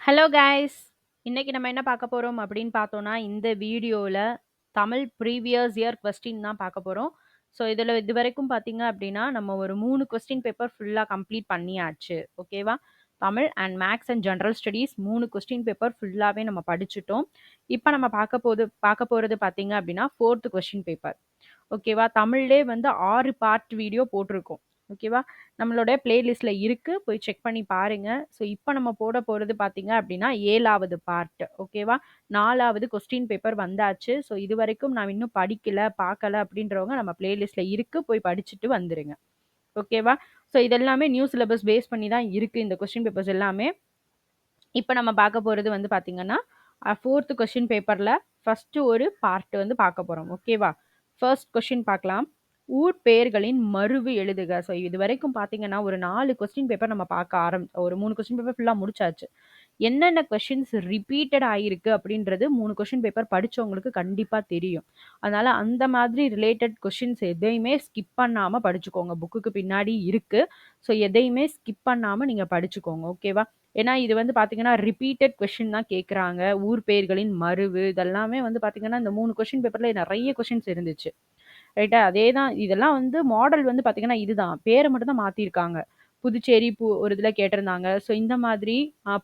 Hello guys! இன்னைக்கு நம்ம என்ன பார்க்க போறோம் அப்படின்னு பார்த்தோம்னா, இந்த வீடியோல தமிழ் ப்ரீவியஸ் இயர் கொஸ்டின் தான் பார்க்க போறோம். ஸோ இதில இதுவரைக்கும் பார்த்தீங்க அப்படின்னா, நம்ம ஒரு 3 கொஸ்டின் பேப்பர் ஃபுல்லா கம்ப்ளீட் பண்ணியாச்சு. ஓகேவா? Tamil and maths and general studies 3 question paper ஃபுல்லாவே நம்ம படிச்சுட்டோம். இப்ப நம்ம பார்க்க போறது பார்த்தீங்க அப்படின்னா, 4த் கொஸ்டின் பேப்பர். ஓகேவா? தமிழ்லே வந்து 6 பார்ட் வீடியோ போட்டிருக்கோம். ஓகேவா? நம்மளோட பிளேலிஸ்ட்ல இருக்கு. போய் செக் பண்ணி பாருங்க. ஸோ இப்ப நம்ம போட போறது பார்த்தீங்க அப்படின்னா, 7வது பார்ட். ஓகேவா? 4வது கொஸ்டின் பேப்பர் வந்தாச்சு. ஸோ இதுவரைக்கும் நான் இன்னும் படிக்கல, பார்க்கல அப்படின்றவங்க நம்ம பிளேலிஸ்ட்ல இருக்கு. போய் படிச்சுட்டு வந்துருங்க. ஓகேவா? ஸோ இதெல்லாமே நியூ சிலபஸ் பேஸ் பண்ணி தான் இருக்கு இந்த கொஸ்டின் பேப்பர்ஸ் எல்லாமே. இப்ப நம்ம பார்க்க போறது வந்து பார்த்தீங்கன்னா, 4த் கொஸ்டின் பேப்பர்ல ஃபர்ஸ்ட் ஒரு பார்ட் வந்து பார்க்க போறோம். ஓகேவா? ஃபர்ஸ்ட் கொஸ்டின் பார்க்கலாம். ஊர் பெயர்களின் மருவு எழுதுக. ஸோ இதுவரைக்கும் பார்த்தீங்கன்னா, ஒரு 4 கொஸ்டின் பேப்பர் நம்ம பார்க்க ஒரு 3 கொஸ்டின் பேப்பர் ஃபுல்லா முடிச்சாச்சு. என்னென்ன கொஸ்டின்ஸ் ரிப்பீட்டட் ஆயிருக்கு அப்படின்றது 3 கொஸ்டின் பேப்பர் படிச்சவங்களுக்கு கண்டிப்பா தெரியும். அதனால அந்த மாதிரி ரிலேட்டட் கொஸ்டின்ஸ் எதையுமே ஸ்கிப் பண்ணாம படிச்சுக்கோங்க. புக்குக்கு பின்னாடி இருக்கு. ஸோ எதையுமே ஸ்கிப் பண்ணாம நீங்க படிச்சுக்கோங்க. ஓகேவா? ஏன்னா இது வந்து பார்த்தீங்கன்னா, ரிப்பீட்டட் கொஸ்டின் தான் கேட்குறாங்க. ஊர் பெயர்களின் மருவு இதெல்லாமே வந்து பார்த்தீங்கன்னா, இந்த 3 கொஸ்டின் பேப்பர்ல நெறைய கொஸ்டின்ஸ் இருந்துச்சு. ரைட்டா? அதேதான் இதெல்லாம் வந்து மாடல் வந்து பார்த்தீங்கன்னா இதுதான். பேர மட்டும் தான் மாத்தியிருக்காங்க. புதுச்சேரி ஒரு இதுல கேட்டிருந்தாங்க. ஸோ இந்த மாதிரி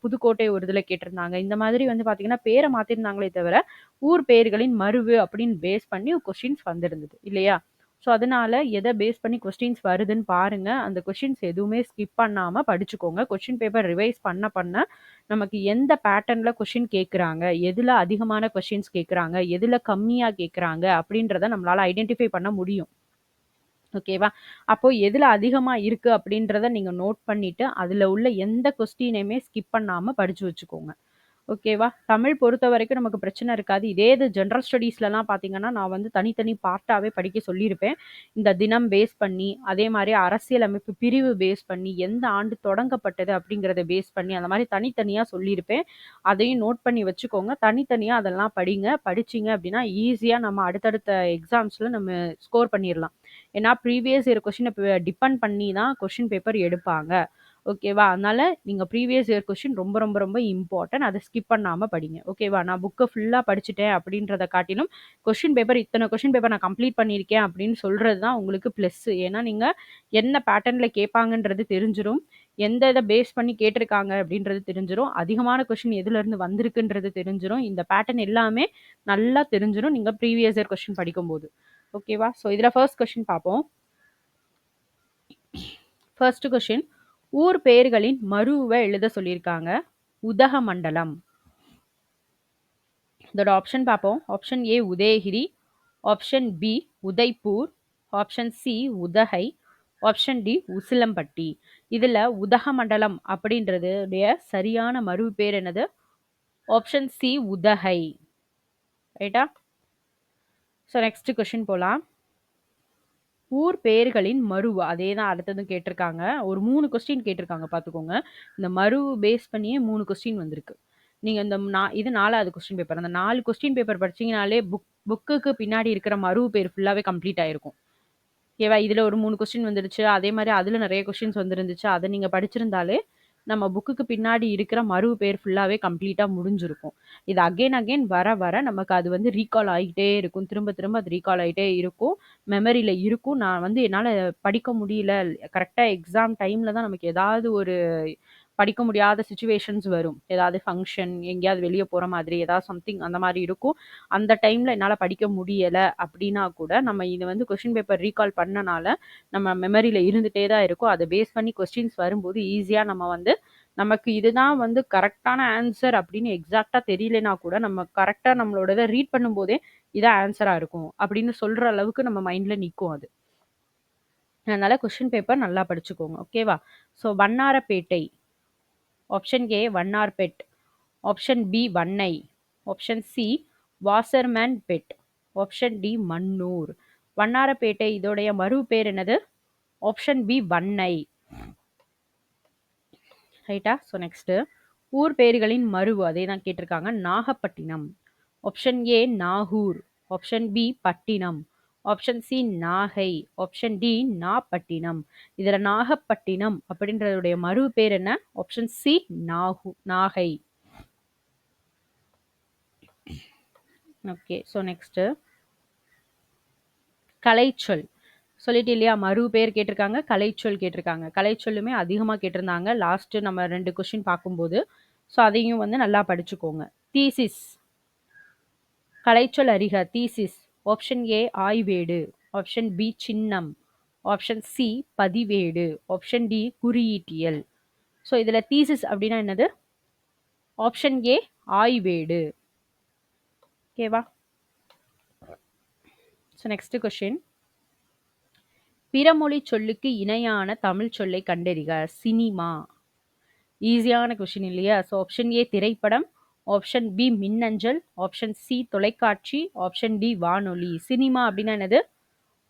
புதுக்கோட்டை ஒரு இதுல கேட்டிருந்தாங்க. இந்த மாதிரி வந்து பார்த்தீங்கன்னா, பேர மாத்திருந்தாங்களே தவிர, ஊர் பெயர்களின் மருவு அப்படின்னு பேஸ் பண்ணி கொஸ்டின்ஸ் வந்திருந்தது. இல்லையா? ஸோ அதனால எத பேஸ் பண்ணி கொஸ்டின்ஸ் வருதுன்னு பாருங்க. அந்த கொஸ்டின்ஸ் எதுவுமே ஸ்கிப் பண்ணாம படிச்சுக்கோங்க. கொஸ்டின் பேப்பர் ரிவைஸ் பண்ண பண்ண நமக்கு எந்த பேட்டர்ன்ல கொஸ்டின் கேட்குறாங்க, எதுல அதிகமான கொஸ்டின்ஸ் கேட்குறாங்க, எதுல கம்மியா கேட்குறாங்க அப்படின்றத நம்மளால ஐடென்டிஃபை பண்ண முடியும். ஓகேவா? அப்போ எதுல அதிகமா இருக்கு அப்படின்றத நீங்க நோட் பண்ணிட்டு, அதுல உள்ள எந்த கொஸ்டினையுமே ஸ்கிப் பண்ணாம படிச்சு வச்சுக்கோங்க. ஓகேவா? தமிழ் பொறுத்தவரைக்கும் நமக்கு பிரச்சனை இருக்காது. இதே இது ஜெனரல் ஸ்டடீஸ்லலாம் பார்த்தீங்கன்னா, நான் வந்து தனித்தனி பார்ட்டாவே படிக்க சொல்லியிருப்பேன். இந்த தினம் பேஸ் பண்ணி, அதே மாரி அரசியலமைப்பு பிரிவு பேஸ் பண்ணி, எந்த ஆண்டு தொடங்கப்பட்டது அப்படிங்கிறத பேஸ் பண்ணி, அந்த மாரி தனித்தனியா சொல்லியிருப்பேன். அதையும் நோட் பண்ணி வச்சுக்கோங்க. தனித்தனியா அதெல்லாம் படிங்க. படிச்சீங்க அப்படின்னா, ஈஸியா நம்ம அடுத்தடுத்த எக்ஸாம்ஸ்ல நம்ம ஸ்கோர் பண்ணிறலாம். ஏன்னா, ப்ரீவியஸ் இயர் கொஸ்டின டிபெண்ட் பண்ணி தான் கொஸ்டின் பேப்பர் எடுப்பாங்க. ஓகேவா? அதனால நீங்க ப்ரீவியஸ் இயர் கொஸ்டின் ரொம்ப ரொம்ப ரொம்ப இம்பார்ட்டன்ட். அத ஸ்கிப் பண்ணாம படிங்க. ஓகேவா? நான் புக்க ஃபுல்லா படிச்சுட்டேன் அப்படின்றத காட்டிலும், கொஸ்டின் பேப்பர் இத்தன கொஸ்டின் பேப்பர் நான் கம்ப்ளீட் பண்ணியிருக்கேன் அப்படின்னு சொல்றது தான் உங்களுக்கு பிளஸ். ஏன்னா, நீங்க என்ன பேட்டர்ன்ல கேட்பாங்கன்றது தெரிஞ்சிரும். எந்த இத பேஸ் பண்ணி கேட்டிருக்காங்க அப்படின்றது தெரிஞ்சிரும். அதிகமான கொஸ்டின் எதுலருந்து வந்திருக்குன்றது தெரிஞ்சிரும். இந்த பேட்டர்ன் எல்லாமே நல்லா தெரிஞ்சிரும். நீங்க ப்ரீவியஸ் இயர் கொஸ்டின் படிக்கும்போது. ஓகேவா? ஸோ இதுல ஃபர்ஸ்ட் கொஸ்டின் பார்ப்போம். ஃபர்ஸ்ட் கொஸ்டின் ஊர் பெயர்களின் மருவ எழுத சொல்லியிருக்காங்க. உதகமண்டலம். இதோட ஆப்ஷன் பார்ப்போம். Option A Udayagiri, option B Udaipur, option C Udhagai, option D Usilampatti. இதுல உதகமண்டலம் அப்படின்றதுடைய சரியான மருவு பேர் என்னது? Option C Udhagai. ரைட்டா? ஸோ நெக்ஸ்ட் கொஸ்டின் போலாம். ஊர் பெயர்களின் மருவு அதே தான் அடுத்ததும் கேட்டிருக்காங்க. ஒரு 3 கொஸ்டின் கேட்டிருக்காங்க பார்த்துக்கோங்க. இந்த மருவு பேஸ் பண்ணியே 3 கொஸ்டின் வந்திருக்கு. நீங்க இந்த இது 4வது கொஸ்டின் பேப்பர். அந்த 4 கொஸ்டின் பேப்பர் படிச்சீங்கனாலே புக்குக்கு பின்னாடி இருக்கிற மருவு பேர் ஃபுல்லாவே கம்ப்ளீட் ஆயிருக்கும். ஓகேவா? இதுல ஒரு 3 கொஸ்டின் வந்துருச்சு. அதே மாரி அதுல நெறைய கொஸ்டின்ஸ் வந்திருந்துச்சு. அத நீங்க படிச்சிருந்தாலே, நம்ம புக்குக்கு பின்னாடி இருக்கிற மருவு பேர் ஃபுல்லாவே கம்ப்ளீட்டா முடிஞ்சிருக்கும். இது அகைன் அகைன் வர வர நமக்கு அது வந்து ரீகால் ஆயிட்டே இருக்கும். திரும்ப திரும்ப அது ரீகால் ஆயிட்டே இருக்கும். மெமரியில இருக்கும். நான் வந்து என்னால படிக்க முடியல. கரெக்ட்டா எக்ஸாம் டைம்ல தான் நமக்கு ஏதாவது ஒரு படிக்க முடியாத சிச்சுவேஷன்ஸ் வரும். ஏதாவது ஃபங்ஷன், எங்கேயாவது வெளிய போற மாதிரி, ஏதாவது சம்திங் அந்த மாரி இருக்கும். அந்த டைம்ல என்னால படிக்க முடியல அப்டின்னா கூட, நம்ம இது வந்து கொஸ்டின் பேப்பர் ரீகால் பண்ணனால, நம்ம மெமரியில இருந்துட்டே தான் இருக்கும். அத பேஸ் பண்ணி கொஸ்டின்ஸ் வரும்போது ஈஸியா நம்ம வந்து நமக்கு இதுதான் வந்து கரெக்ட்டான ஆன்சர் அப்படின்னு எக்ஸாக்ட்டா தெரியலனா கூட, நம்ம கரெக்ட்டா நம்மளோட இத ரீட் பண்ணும்போதே, இதான் ஆன்ஸரா இருக்கும். அப்படின்னு சொல்ற அளவுக்கு நம்ம மைண்ட்ல நிக்கும் அது. அதனால கொஸ்டின் பேப்பர் நல்லா படிச்சுக்கோங்க. ஓகேவா? So Vannarapettai. Option A Vannarpet. Option B Vannai. Option C Washermanpet. Option D Mannur. Vannarapettai இதோடைய மறு பேர் என்னது? Option B Vannai. ரைட்டா? ஸோ நெக்ஸ்ட் ஊர் பெயர்களின் மருவு அதே தான் கேட்டிருக்காங்க. Nagapattinam. Option A Nagore. Option B Pattinam. Option C Nagai. Option D Nappattinam. இதில் நாகப்பட்டினம் அப்படின்றதுடைய மறு பேர் என்ன? Option C Nagai. Okay. So next கலைச்சொல். சொல்லிட்டேன் இல்லையா? மறு பெயர் கேட்டிருக்காங்க, கலைச்சொல் கேட்டிருக்காங்க. கலைச்சொல்லுமே அதிகமா கேட்டிருந்தாங்க லாஸ்ட்டு நம்ம 2 கொஸ்டின் பார்க்கும்போது. ஸோ அதையும் வந்து நல்லா படிச்சுக்கோங்க. தீசிஸ். கலைச்சொல் அறிக. தீசிஸ். ஆப்ஷன் ஏ ஆய்வேடு. ஆப்ஷன் பி சின்னம். ஆப்ஷன் சி பதிவேடு. ஆப்ஷன் டி குறியீட்டியல். ஸோ இதுல தீசிஸ் அப்படின்னா என்னது? ஆப்ஷன் ஏ ஆய்வேடு. ஓகேவா? So next question. பிறமொழி சொல்லுக்கு இணையான தமிழ் சொல்லை கண்டறிக. சினிமா. ஈஸியான கொஸ்டின் இல்லையா? ஸோ ஆப்ஷன் ஏ திரைப்படம், ஆப்ஷன் பி மின்னஞ்சல், ஆப்ஷன் சி தொலைக்காட்சி, ஆப்ஷன் டி வானொலி. சினிமா அப்படின்னா என்னது?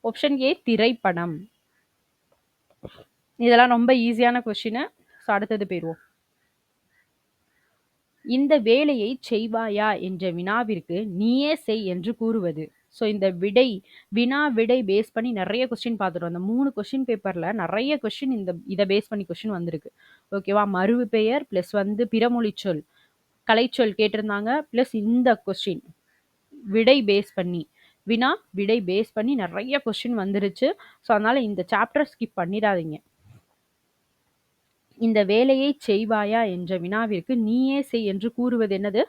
ஆப்ஷன் ஏ திரைப்படம். இதெல்லாம் ரொம்ப ஈஸியான கொஸ்டின். ஸோ அடுத்தது போயிடுவோம். இந்த வேலையை செய்வாயா என்ற வினாவிற்கு நீயே செய் என்று கூறுவது. ஸோ இந்த விடை வினா விடை பேஸ் பண்ணி நிறைய கொஸ்டின் பார்த்துட்டோம். அந்த 3 கொஸ்டின் பேப்பர்ல நிறைய கொஸ்டின் இதை பேஸ் பண்ணி கொஸ்டின் வந்திருக்கு. ஓகேவா? மருவு பெயர் ப்ளஸ் வந்து பிறமொழி சொல், கலைச்சொல் கேட்டிருந்தாங்க. ப்ளஸ் இந்த கொஸ்டின் விடை பேஸ் பண்ணி வினா விடை பேஸ் பண்ணி நிறைய கொஸ்டின் வந்துருச்சு. ஸோ அதனால இந்த சாப்டர் ஸ்கிப் பண்ணிடாதீங்க. இந்த வேலையை செய்வாயா என்ற வினாவிற்கு நீயே செய் என்று கூறுவது என்னது?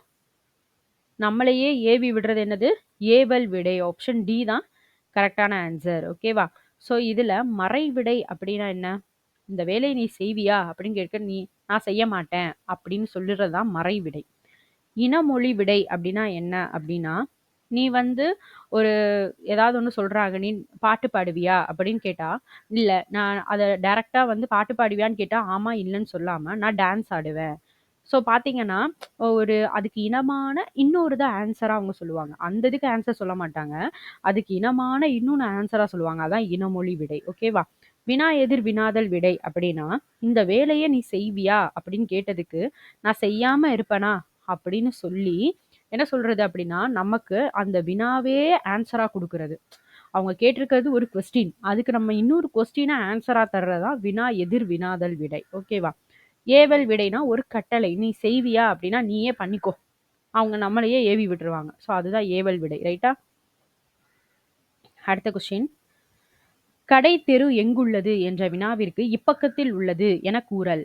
நம்மளையே ஏவி விடுறது என்னது? ஏவல் விடை. ஆப்ஷன் டி தான் கரெக்டான ஆன்சர். ஓகேவா? ஸோ இதுல மறைவிடை அப்படின்னா என்ன? இந்த வேலையை நீ செய்வியா அப்படின்னு கேட்க நான் செய்ய மாட்டேன் அப்படின்னு சொல்லுறது தான் மறைவிடை. இனமொழி விடை அப்படின்னா என்ன அப்படின்னா, நீ வந்து ஒரு ஏதாவது ஒன்று சொல்றாங்க, நீ பாட்டு பாடுவியா அப்படின்னு கேட்டா, இல்ல நான் அதை டைரக்டா வந்து பாட்டு பாடுவியான்னு கேட்டா ஆமா இல்லைன்னு சொல்லாம நான் டான்ஸ் ஆடுவேன். ஸோ பார்த்தீங்கன்னா, அதுக்கு இனமான இன்னொரு தான் ஆன்சரா அவங்க சொல்லுவாங்க. அந்த இதுக்கு ஆன்சர் சொல்ல மாட்டாங்க. அதுக்கு இனமான இன்னொன்னு ஆன்சரா சொல்லுவாங்க. அதான் இனமொழி விடை. ஓகேவா? வினா எதிர் வினாதல் விடை அப்படின்னா, இந்த வேலையை நீ செய்வியா அப்படின்னு கேட்டதுக்கு, நான் செய்யாம இருப்பேனா அப்படின்னு சொல்லி என்ன சொல்றது அப்படின்னா, நமக்கு அந்த வினாவே ஆன்சரா குடுக்குறது. அவங்க கேட்டிருக்கிறது ஒரு கொஸ்டின். அதுக்கு நம்ம இன்னொரு கொஸ்டினை ஆன்சரா தர்றது தான் வினா எதிர் வினாதல் விடை. ஓகேவா? ஏவல் விடைனா ஒரு கட்டளை. நீ செய்வியா அப்படின்னா நீயே பண்ணிக்கோ. அவங்க நம்மளையே ஏவி விட்டுருவாங்க. ஸோ அதுதான் ஏவல் விடை. ரைட்டா? அடுத்த கொஸ்டின். கடை தெரு எங்குள்ளது என்ற வினாவிற்கு இப்பக்கத்தில் உள்ளது என கூறல்.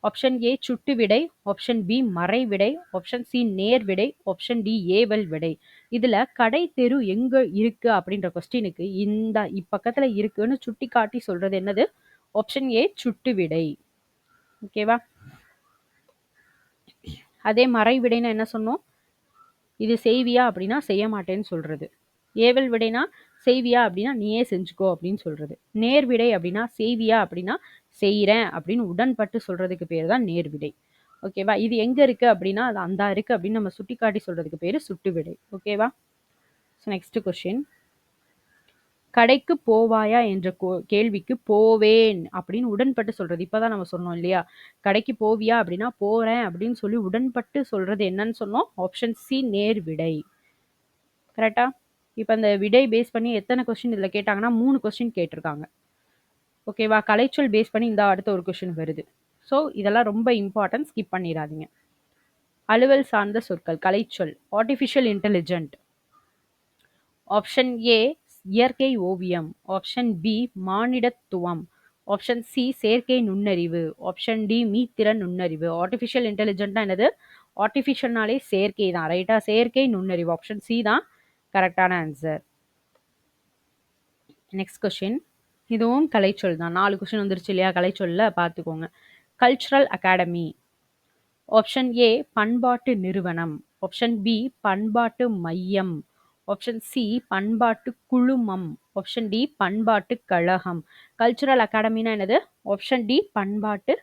ஆப்ஷன் ஏ சுட்டு விடை, ஆப்ஷன் பி மறை விடை, ஆப்ஷன் சி நேர் விடை, ஆப்ஷன் டி ஏவல் விடை. இதுல கடை தெரு எங்க இருக்கு அப்படின்ற கொஸ்டினுக்கு இந்த இப்பக்கத்துல இருக்குன்னு சுட்டி காட்டி சொல்றது என்னது? ஆப்ஷன் ஏ சுட்டு விடை. ஓகேவா? அதே மறை விடைனா என்ன சொன்னோம்? இது செய்வியா அப்படின்னா செய்ய மாட்டேன்னு சொல்றது. ஏவல் விடைனா செய்வியா அப்படின்னா நீயே செஞ்சுக்கோ அப்படின்னு சொல்றது. நேர் விடை அப்படின்னா செய்வியா அப்படின்னா செய்கிறேன் அப்படின்னு உடன்பட்டு சொல்றதுக்கு பேர் தான் நேர் விடை. ஓகேவா? இது எங்க இருக்கு அப்படின்னா அது அந்த இருக்கு அப்படின்னு நம்ம சுட்டி காட்டி சொல்றதுக்கு பேரு சுட்டு விடை. ஓகேவா? Next question. கடைக்கு போவாயா என்ற கேள்விக்கு போவேன் அப்படின்னு உடன்பட்டு சொல்றது. இப்பதான் நம்ம சொன்னோம் இல்லையா? கடைக்கு போவியா அப்படின்னா போறேன் அப்படின்னு சொல்லி உடன்பட்டு சொல்றது என்னன்னு சொன்னோம்? ஆப்ஷன் சி நேர் விடை. கரெக்டா? இப்போ அந்த விடை பேஸ் பண்ணி எத்தனை கொஸ்டின் இதில் கேட்டாங்கன்னா 3 கொஸ்டின் கேட்டிருக்காங்க. ஓகேவா? கலைச்சொல் பேஸ் பண்ணி இந்த அடுத்த ஒரு கொஸ்டின் வருது. ஸோ இதெல்லாம் ரொம்ப இம்பார்ட்டன்ட், ஸ்கிப் பண்ணிடாதீங்க. அலுவல் சார்ந்த சொற்கள் கலைச்சொல். Artificial intelligent. ஆப்ஷன் ஏ இயற்கை ஓவியம், ஆப்ஷன் பி மானிடத்துவம், ஆப்ஷன் சி செயற்கை நுண்ணறிவு, ஆப்ஷன் டி மீத்திறன் நுண்ணறிவு. ஆர்டிஃபிஷியல் இன்டெலிஜென்ட்னா என்னது? ஆர்டிஃபிஷியல்னாலே செயற்கை தான். ரைட்டா? செயற்கை நுண்ணறிவு. ஆப்ஷன் சி தான் கரெக்டான ஆன்சர். Next question. இதுவும் கலைச்சொல் தான். 4 கொஸ்டின் வந்துருச்சு இல்லையா? கலைச்சொல்ல பார்த்துக்கோங்க. Cultural academy. ஆப்ஷன் ஏ பண்பாட்டு நிறுவனம், ஆப்ஷன் பி பண்பாட்டு மையம், ஆப்ஷன் சி பண்பாட்டு குழுமம், ஆப்ஷன் டி பண்பாட்டு கழகம். கல்ச்சுரல் அகாடமினா என்னது? ஆப்ஷன் டி பண்பாட்டு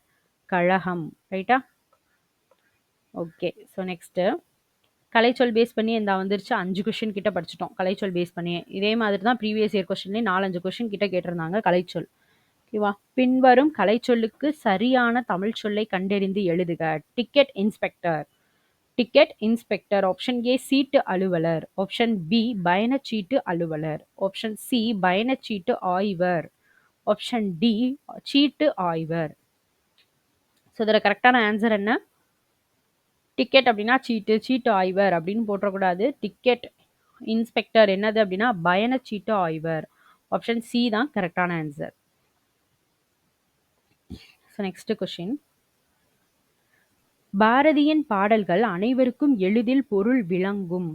கழகம். ரைட்டா? ஓகே. ஸோ நெக்ஸ்ட் கலைச்சொல் பேஸ் பண்ணி இந்த வந்துருச்சு. 5 கொஸ்டின் கிட்ட படிச்சிட்டோம் கலைச்சொல் பேஸ் பண்ணி. இதே மாதிரி தான் ப்ரீவியஸ் இயர் கொஸ்டின்லேயே 4-5 கொஸ்டின் கிட்ட கேட்டிருந்தாங்க கலைச்சொல். ஓகேவா? பின்வரும் கலைச்சொல்லுக்கு சரியான தமிழ் சொல்லை கண்டறிந்து எழுதுக. Ticket inspector. Ticket inspector. Option A சீட்டு அலுவலர், ஆப்ஷன் பி பயணச்சீட்டு அலுவலர், ஆப்ஷன் சி பயணச்சீட்டு ஆய்வர், ஆப்ஷன் டி சீட்டு ஆய்வர். ஸோ இதில் கரெக்டான ஆன்சர் என்ன? டிக்கெட் அப்படின்னா சீட்டு, சீட்டு ஆய்வர் அப்படின்னு போட்டக்கூடாது. டிக்கெட் இன்ஸ்பெக்டர் என்னது அப்படின்னா பயணச்சீட்டு ஆய்வர். ஆப்ஷன் சி தான் கரெக்டான ஆன்சர். So next question. பாரதியின் பாடல்கள் அனைவருக்கும் எளிதில் பொருள் விளங்கும்.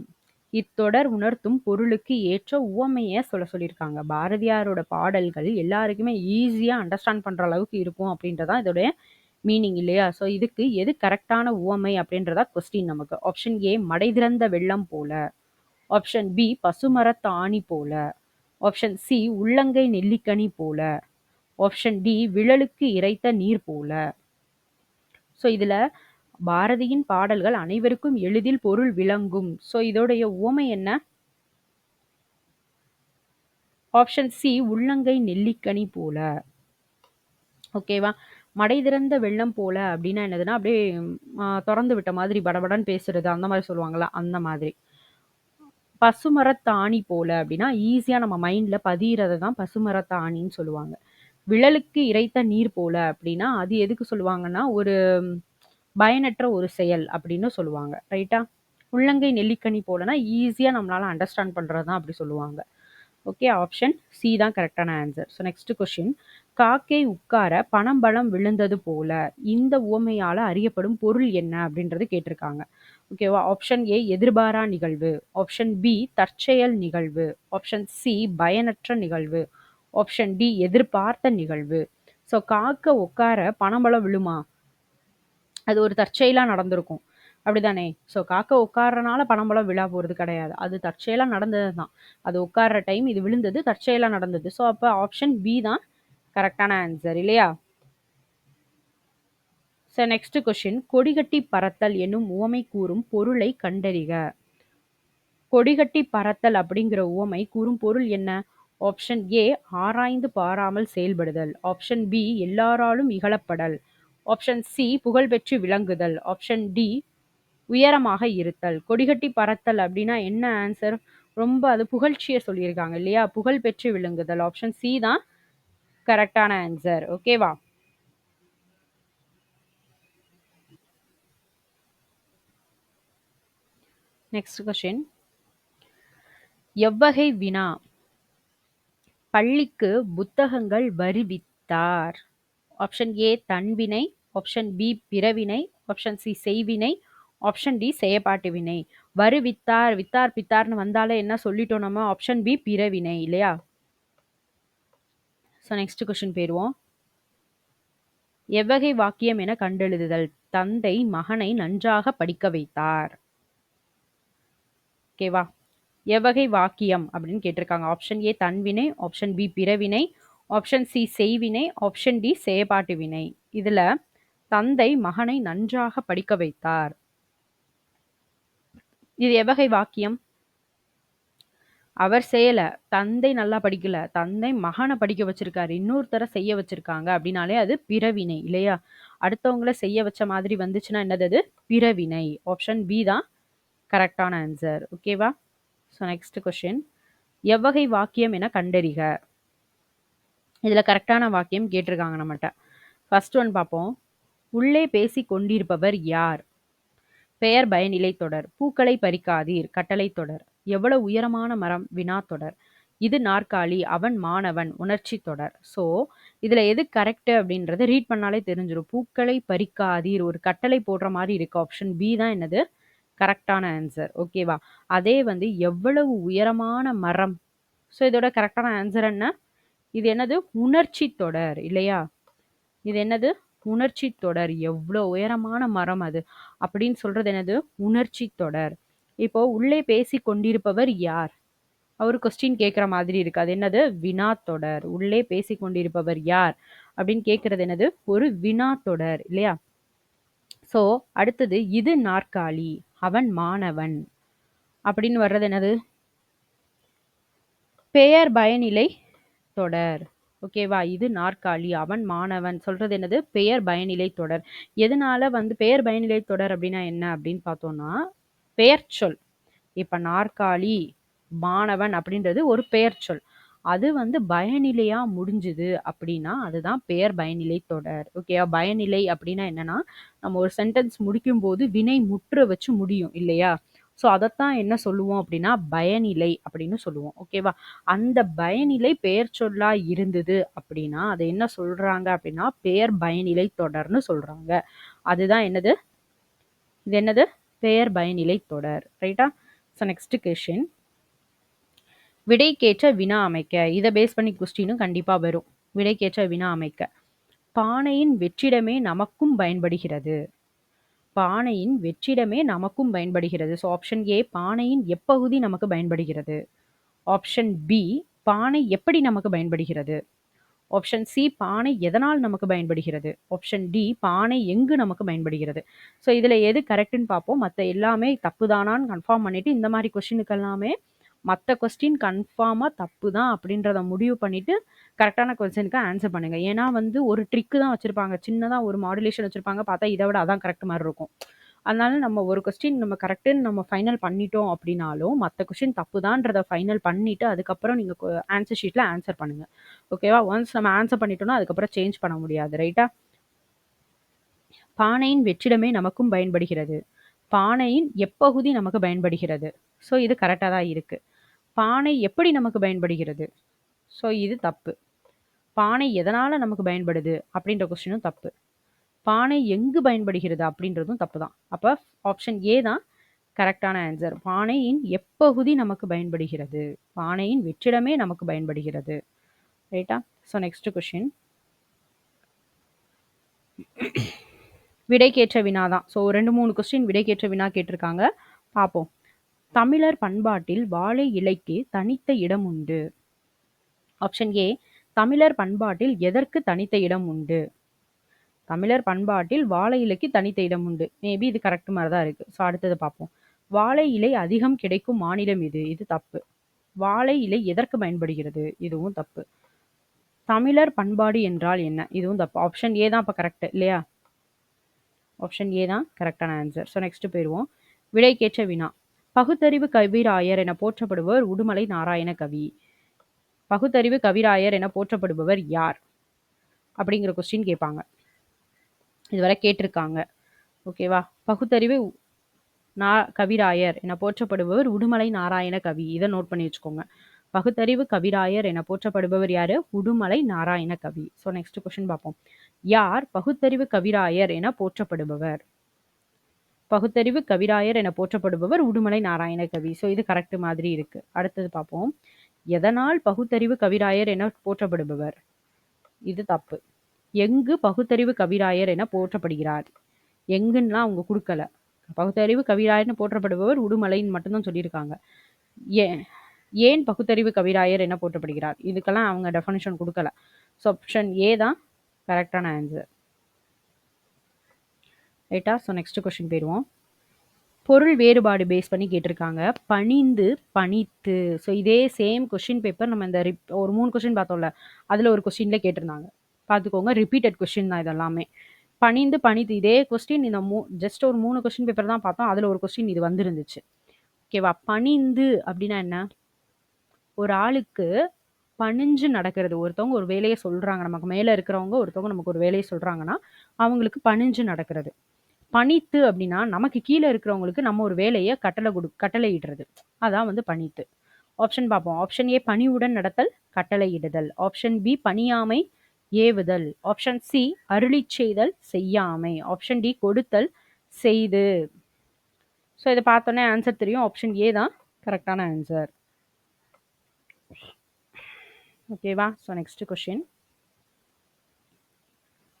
இத்தொடர் உணர்த்தும் பொருளுக்கு ஏற்ற உவமையை சொல்லியிருக்காங்க. பாரதியாரோட பாடல்கள் எல்லாருக்குமே ஈஸியாக அண்டர்ஸ்டாண்ட் பண்ணுற அளவுக்கு இருக்கும் அப்படின்றதான் இதோடைய மீனிங் இல்லையா? ஸோ இதுக்கு எது கரெக்டான உவமை அப்படின்றதா கொஸ்டின் நமக்கு. ஆப்ஷன் ஏ மடை திறந்த வெள்ளம் போல, ஆப்ஷன் பி பசுமரத்து ஆணி போல, ஆப்ஷன் சி உள்ளங்கை நெல்லிக்கனி போல, ஆப்ஷன் டி விழலுக்கு இறைத்த நீர் போல. ஸோ இதில் பாரதியின் பாடல்கள் அனைவருக்கும் எளிதில் பொருள் விளங்கும். ஸோ இதோடைய உவமை என்ன? ஆப்ஷன் சி உள்ளங்கை நெல்லிக்கனி போல. ஓகேவா? மடை திறந்த வெள்ளம் போல அப்படின்னா என்னதுன்னா அப்படியே திறந்து விட்ட மாதிரி படபடன்னு பேசுறது அந்த மாதிரி சொல்லுவாங்களா, அந்த மாதிரி. பசுமரத்தாணி போல அப்படின்னா ஈஸியாக நம்ம மைண்டில் பதிகிறத தான் பசுமரத்தாணின்னு சொல்லுவாங்க. விழலுக்கு இறைத்த நீர் போல அப்படின்னா அது எதுக்கு சொல்லுவாங்கன்னா ஒரு பயனற்ற ஒரு செயல் அப்படின்னு சொல்லுவாங்க. ரைட்டா? உள்ளங்கை நெல்லிக்கனி போலனா ஈஸியாக நம்மளால அண்டர்ஸ்டாண்ட் பண்ணுறது தான் அப்படி சொல்லுவாங்க. ஓகே, ஆப்ஷன் சி தான் கரெக்டான ஆன்சர். So next question. காக்கை உட்கார பனம்பழம் விழுந்தது போல இந்த உவமையால் அறியப்படும் பொருள் என்ன அப்படின்றது கேட்டிருக்காங்க. ஓகேவா? ஆப்ஷன் ஏ எதிர்பாரா நிகழ்வு, ஆப்ஷன் பி தற்செயல் நிகழ்வு, ஆப்ஷன் சி பயனற்ற நிகழ்வு, ஆப்ஷன் டி எதிர்பார்த்த நிகழ்வு. ஸோ காக்க உட்கார பனம்பழம் விழுமா? அது ஒரு தற்செயலாக நடந்திருக்கும், அப்படிதானே? ஸோ காக்கா உட்கார்றனால பனம்பழம் விழா போகிறது கிடையாது, அது தற்செயலாக நடந்தது தான். அது உட்கார்ற டைம் இது விழுந்தது தற்செயலாக நடந்தது. ஸோ அப்போ ஆப்ஷன் பி தான் கரெக்டான ஆன்சர் இல்லையா? So next question. கொடிகட்டி பறத்தல் என்னும் உவமை கூறும் பொருளை கண்டறிக. கொடிகட்டி பறத்தல் அப்படிங்கிற உவமை கூறும் பொருள் என்ன? ஆப்ஷன் ஏ ஆராய்ந்து பாராமல் செயல்படுதல், ஆப்ஷன் பி எல்லாராலும் இகழப்படல், ஆப்ஷன் சி புகழ்பெற்று விளங்குதல், ஆப்ஷன் டி உயரமாக இருத்தல். கொடிகட்டி பறத்தல் அப்படின்னா என்ன ஆன்சர்? ரொம்ப அது புகழ்ச்சியை சொல்லியிருக்காங்க இல்லையா? புகழ் பெற்று விளங்குதல். ஆப்ஷன் சி தான் கரெக்டான ஆன்சர். ஓகேவா? Next question. எவ்வகை வினா பள்ளிக்கு புத்தகங்கள் வருவித்தார்? ஆப்ஷன் ஏ தன்வினை, ஆப்ஷன் பி பிறவினை, ஆப்ஷன் சி செய்வினை, ஆப்ஷன் டி செயப்பாட்டு வினை. வருவித்தார், வித்தார் பித்தார்னு வந்தாலே என்ன சொல்லிட்டோம் நம்ம? ஆப்ஷன் பி பிறவினை இல்லையா? ஸோ நெக்ஸ்ட் கொஸ்டின் போயிடுவோம். எவ்வகை வாக்கியம் என கண்டெழுதுதல்? தந்தை மகனை நன்றாக படிக்க வைத்தார். ஓகேவா? எவ்வகை வாக்கியம் அப்படின்னு கேட்டிருக்காங்க. ஆப்ஷன் ஏ தன்வினை, ஆப்ஷன் பி பிறவினை, ஆப்ஷன் சி செய்வினை, ஆப்ஷன் டி செயப்பாட்டு வினை. இதுல தந்தை மகனை நன்றாக படிக்க வைத்தார், இது எவ்வகை வாக்கியம்? அவர் செய்யல, தந்தை நல்லா படிக்கல, தந்தை மகனை படிக்க வச்சிருக்காரு, இன்னொருத்தர செய்ய வச்சிருக்காங்க அப்படின்னாலே அது பிறவினை இல்லையா? அடுத்தவங்கள செய்ய வச்ச மாதிரி வந்துச்சுன்னா என்னது? அது பிறவினை. ஆப்ஷன் பி தான் கரெக்டான ஆன்சர். ஓகேவா? So next question. எவ்வகை வாக்கியம் என கண்டறிக. இதுல கரெக்டான வாக்கியம் கேட்டிருக்காங்க நம்மகிட்ட. ஃபர்ஸ்ட் ஒன் பார்ப்போம். உள்ளே பேசி கொண்டிருப்பவர் யார்? பெயர் பயனிலை தொடர். பூக்களை பறிக்காதீர் கட்டளை தொடர். எவ்வளவு உயரமான மரம் வினா தொடர். இது நாற்காலி அவன் மாணவன் உணர்ச்சி தொடர். ஸோ இதுல எது கரெக்ட் அப்படின்றத ரீட் பண்ணாலே தெரிஞ்சிடும். பூக்களை பறிக்காதீர் ஒரு கட்டளை போடுற மாதிரி இருக்கு. ஆப்ஷன் பி தான் என்னது கரெக்டான ஆன்சர். ஓகேவா? அதே வந்து எவ்வளவு உயரமான மரம், ஸோ இதோட கரெக்டான ஆன்சர் என்ன? இது என்னது? உணர்ச்சி தொடர் இல்லையா? இது என்னது? உணர்ச்சி தொடர். எவ்வளோ உயரமான மரம் அது அப்படின்னு சொல்றது என்னது? உணர்ச்சி தொடர். இப்போ உள்ளே பேசி கொண்டிருப்பவர் யார்? அவர் கொஸ்டின் கேட்குற மாதிரி இருக்கு. அது என்னது? வினா தொடர். உள்ளே பேசி கொண்டிருப்பவர் யார் அப்படின்னு கேட்கறது என்னது? ஒரு வினா தொடர் இல்லையா? ஸோ அடுத்தது இது நாற்காலி அவன் மாணவன் அப்படின்னு வர்றது என்னது? பெயர் பயனிலை தொடர். ஓகேவா? இது நாற்காலி அவன் மாணவன் சொல்றது என்னது? பெயர் பயனிலை தொடர். எதனால வந்து பெயர் பயனிலை தொடர் அப்படின்னா என்ன அப்படின்னு பார்த்தோம்னா பெயர் சொல். இப்ப நாற்காலி மாணவன் அப்படின்றது ஒரு பெயர் சொல், அது வந்து பயனிலையா முடிஞ்சுது அப்படின்னா அதுதான் பெயர் பயனிலை தொடர். ஓகேவா? பயனிலை அப்படின்னா என்னன்னா நம்ம ஒரு சென்டென்ஸ் முடிக்கும் போது வினை முற்று வச்சு முடியும் இல்லையா? ஸோ அதைத்தான் என்ன சொல்லுவோம் அப்படின்னா பயனிலை அப்படின்னு சொல்லுவோம். ஓகேவா? அந்த பயனிலை பெயர் சொல்லா இருந்தது அப்படின்னா அதை என்ன சொல்றாங்க அப்படின்னா பெயர் பயனிலை தொடர்னு சொல்றாங்க. அதுதான் என்னது? இது என்னது? பெயர் பயனிலை தொடர். ரைட்டா? So next question. விடைக்கேற்ற வினா அமைக்க. இதை பேஸ் பண்ணி கொஸ்டினும் கண்டிப்பா வரும். விடைக்கேற்ற வினா அமைக்க. பானையின் வெற்றிடமே நமக்கும் பயன்படுகிறது. பானையின் வெற்றிடமே நமக்கும் பயன்படுகிறது. ஸோ ஆப்ஷன் ஏ பானையின் எப்பகுதி நமக்கு பயன்படுகிறது. ஆப்ஷன் பி பானை எப்படி நமக்கு பயன்படுகிறது. ஆப்ஷன் சி பானை எதனால் நமக்கு பயன்படுகிறது. ஆப்ஷன் டி பானை எங்கு நமக்கு பயன்படுகிறது. ஸோ இதில் எது கரெக்டுன்னு பார்ப்போம். மற்ற எல்லாமே தப்பு தானான்னு கன்ஃபார்ம் பண்ணிட்டு இந்த மாதிரி கொஸ்டினுக்கு எல்லாமே மற்ற கொஸ்டின் கன்ஃபார்மாக தப்பு தான் அப்படின்றத முடிவு பண்ணிட்டு கரெக்டான கொஸ்டினுக்கு ஆன்சர் பண்ணுங்க. ஏன்னா வந்து ஒரு ட்ரிக்கு தான் வச்சிருப்பாங்க. சின்னதாக ஒரு மாடுலேஷன் வச்சிருப்பாங்க. பார்த்தா இதை விட அதான் கரெக்ட் மாதிரி இருக்கும். அதனால நம்ம ஒரு கொஸ்டின் நம்ம கரெக்டுன்னு நம்ம ஃபைனல் பண்ணிட்டோம் அப்படின்னாலும் மற்ற கொஸ்டின் தப்பு தான்றதை ஃபைனல் பண்ணிட்டு அதுக்கப்புறம் நீங்கள் ஆன்சர் ஷீட்டில் ஆன்சர் பண்ணுங்க. ஓகேவா? ஒன்ஸ் நம்ம ஆன்சர் பண்ணிட்டோம்னா அதுக்கப்புறம் சேஞ்ச் பண்ண முடியாது. ரைட்டா? பானையின் வெற்றிடமே நமக்கும் பயன்படுகிறது. பானையின் எப்பகுதி நமக்கு பயன்படுகிறது. ஸோ இது கரெக்டாக தான் இருக்கு. பானை எப்படி நமக்கு பயன்படுகிறது. ஸோ இது தப்பு. பானை எதனால நமக்கு பயன்படுது அப்படின்ற கொஸ்டினும் தப்பு. பானை எங்கு பயன்படுகிறது அப்படின்றதும் தப்பு தான். அப்போ ஆப்ஷன் ஏ தான் கரெக்டான ஆன்சர். பானையின் எப்பகுதி நமக்கு பயன்படுகிறது. பானையின் வெற்றிடமே நமக்கு பயன்படுகிறது. ரைட்டா? So next question. விடைக்கேற்ற வினா தான். ஸோ 2-3 கொஸ்டின் விடைக்கேற்ற வினா கேட்டிருக்காங்க. பார்ப்போம். தமிழர் பண்பாட்டில் வாழை இலைக்கு தனித்த இடம் உண்டு. ஆப்ஷன் ஏ தமிழர் பண்பாட்டில் எதற்கு தனித்த இடம் உண்டு. தமிழர் பண்பாட்டில் வாழை இலைக்கு தனித்த இடம் உண்டு. மேபி இது கரெக்ட் மாதிரி தான் இருக்கு. ஸோ அடுத்தது பார்ப்போம். வாழை இலை அதிகம் கிடைக்கும் மாநிலம் இது. இது தப்பு. வாழை இலை எதற்கு பயன்படுகிறது. இதுவும் தப்பு. தமிழர் பண்பாடு என்றால் என்ன. இதுவும் தப்பு. ஆப்ஷன் ஏ தான் அப்போ கரெக்ட் இல்லையா? ஆப்ஷன் ஏ தான் கரெக்டான ஆன்சர். ஸோ நெக்ஸ்ட் போயிடுவோம். விடைக்கேற்ற வினா. பகுத்தறிவு கவிராயர் என போற்றப்படுபவர் உடுமலை நாராயண கவி. பகுத்தறிவு கவிராயர் என போற்றப்படுபவர் யார் அப்படிங்கிற கொஸ்டின் கேட்பாங்க. இதுவரை கேட்டிருக்காங்க. ஓகேவா? பகுத்தறிவு கவிராயர் என போற்றப்படுபவர் உடுமலை நாராயண கவி. இதை நோட் பண்ணி வச்சுக்கோங்க. பகுத்தறிவு கவிராயர் என போற்றப்படுபவர் யாரு? உடுமலை நாராயண கவி. ஸோ நெக்ஸ்ட் கொஸ்டின் பார்ப்போம். யார் பகுத்தறிவு கவிராயர் என போற்றப்படுபவர். பகுத்தறிவு கவிராயர் என போற்றப்படுபவர் உடுமலை நாராயண கவி. ஸோ இது கரெக்ட் மாதிரி இருக்கு. அடுத்தது பார்ப்போம். எதனால் பகுத்தறிவு கவிராயர் என போற்றப்படுபவர். இது தப்பு. எங்கு பகுத்தறிவு கவிராயர் என போற்றப்படுகிறார். எங்குன்னா அவங்க கொடுக்கல. பகுத்தறிவு கவிராயர்னு போற்றப்படுபவர் உடுமலைன்னு மட்டும்தான் சொல்லியிருக்காங்க. ஏன் பகுத்தறிவு கவிராயர் என போற்றப்படுகிறார். இதுக்கெல்லாம் அவங்க டெஃபனிஷன் கொடுக்கல. ஸோ ஆப்ஷன் ஏ தான் கரெக்டான ஆன்சர். ரைட்டா? ஸோ நெக்ஸ்ட் கொஸ்டின் போயிடுவோம். பொருள் வேறுபாடு பேஸ் பண்ணி கேட்டிருக்காங்க. பணிந்து பணித்து. ஸோ இதே சேம் கொஸ்டின் பேப்பர் நம்ம இந்த ஒரு 3 கொஸ்டின் பார்த்தோம்ல அதில் ஒரு கொஸ்டின்ல கேட்டிருந்தாங்க. பார்த்துக்கோங்க. ரிப்பீட்டட் கொஸ்டின் தான் இதெல்லாமே. பணிந்து பணித்து இதே கொஸ்டின் இந்த ஜஸ்ட் ஒரு 3 கொஸ்டின் பேப்பர் தான் பார்த்தோம். அதில் ஒரு கொஸ்டின் இது வந்துருந்துச்சு. ஓகேவா? பணிந்து அப்படின்னா என்ன? ஒரு ஆளுக்கு பணிஞ்சு நடக்கிறது. ஒருத்தவங்க ஒரு வேலையை சொல்றாங்க. நமக்கு மேலே இருக்கிறவங்க ஒருத்தவங்க நமக்கு ஒரு வேலையை சொல்றாங்கன்னா அவங்களுக்கு பணிஞ்சு நடக்கிறது. பணித்து அப்படின்னா நமக்கு கீழே இருக்கிறவங்களுக்கு நம்ம ஒரு வேலையை கட்டளையிடுறது. அதான் வந்து பணித்து. ஆப்ஷன் பார்ப்போம். ஆப்ஷன் ஏ பணிவுடன் நடத்தல் கட்டளையிடுதல். ஆப்ஷன் பி பணியாமை ஏவுதல். ஆப்ஷன் சி அருளி செய்தல் செய்யாமை. ஆப்ஷன் டி கொடுத்தல் செய்து. ஸோ இதை பார்த்தோன்னே ஆன்சர் தெரியும். ஆப்ஷன் ஏ தான் கரெக்டான ஆன்சர். ஓகேவா? So next question.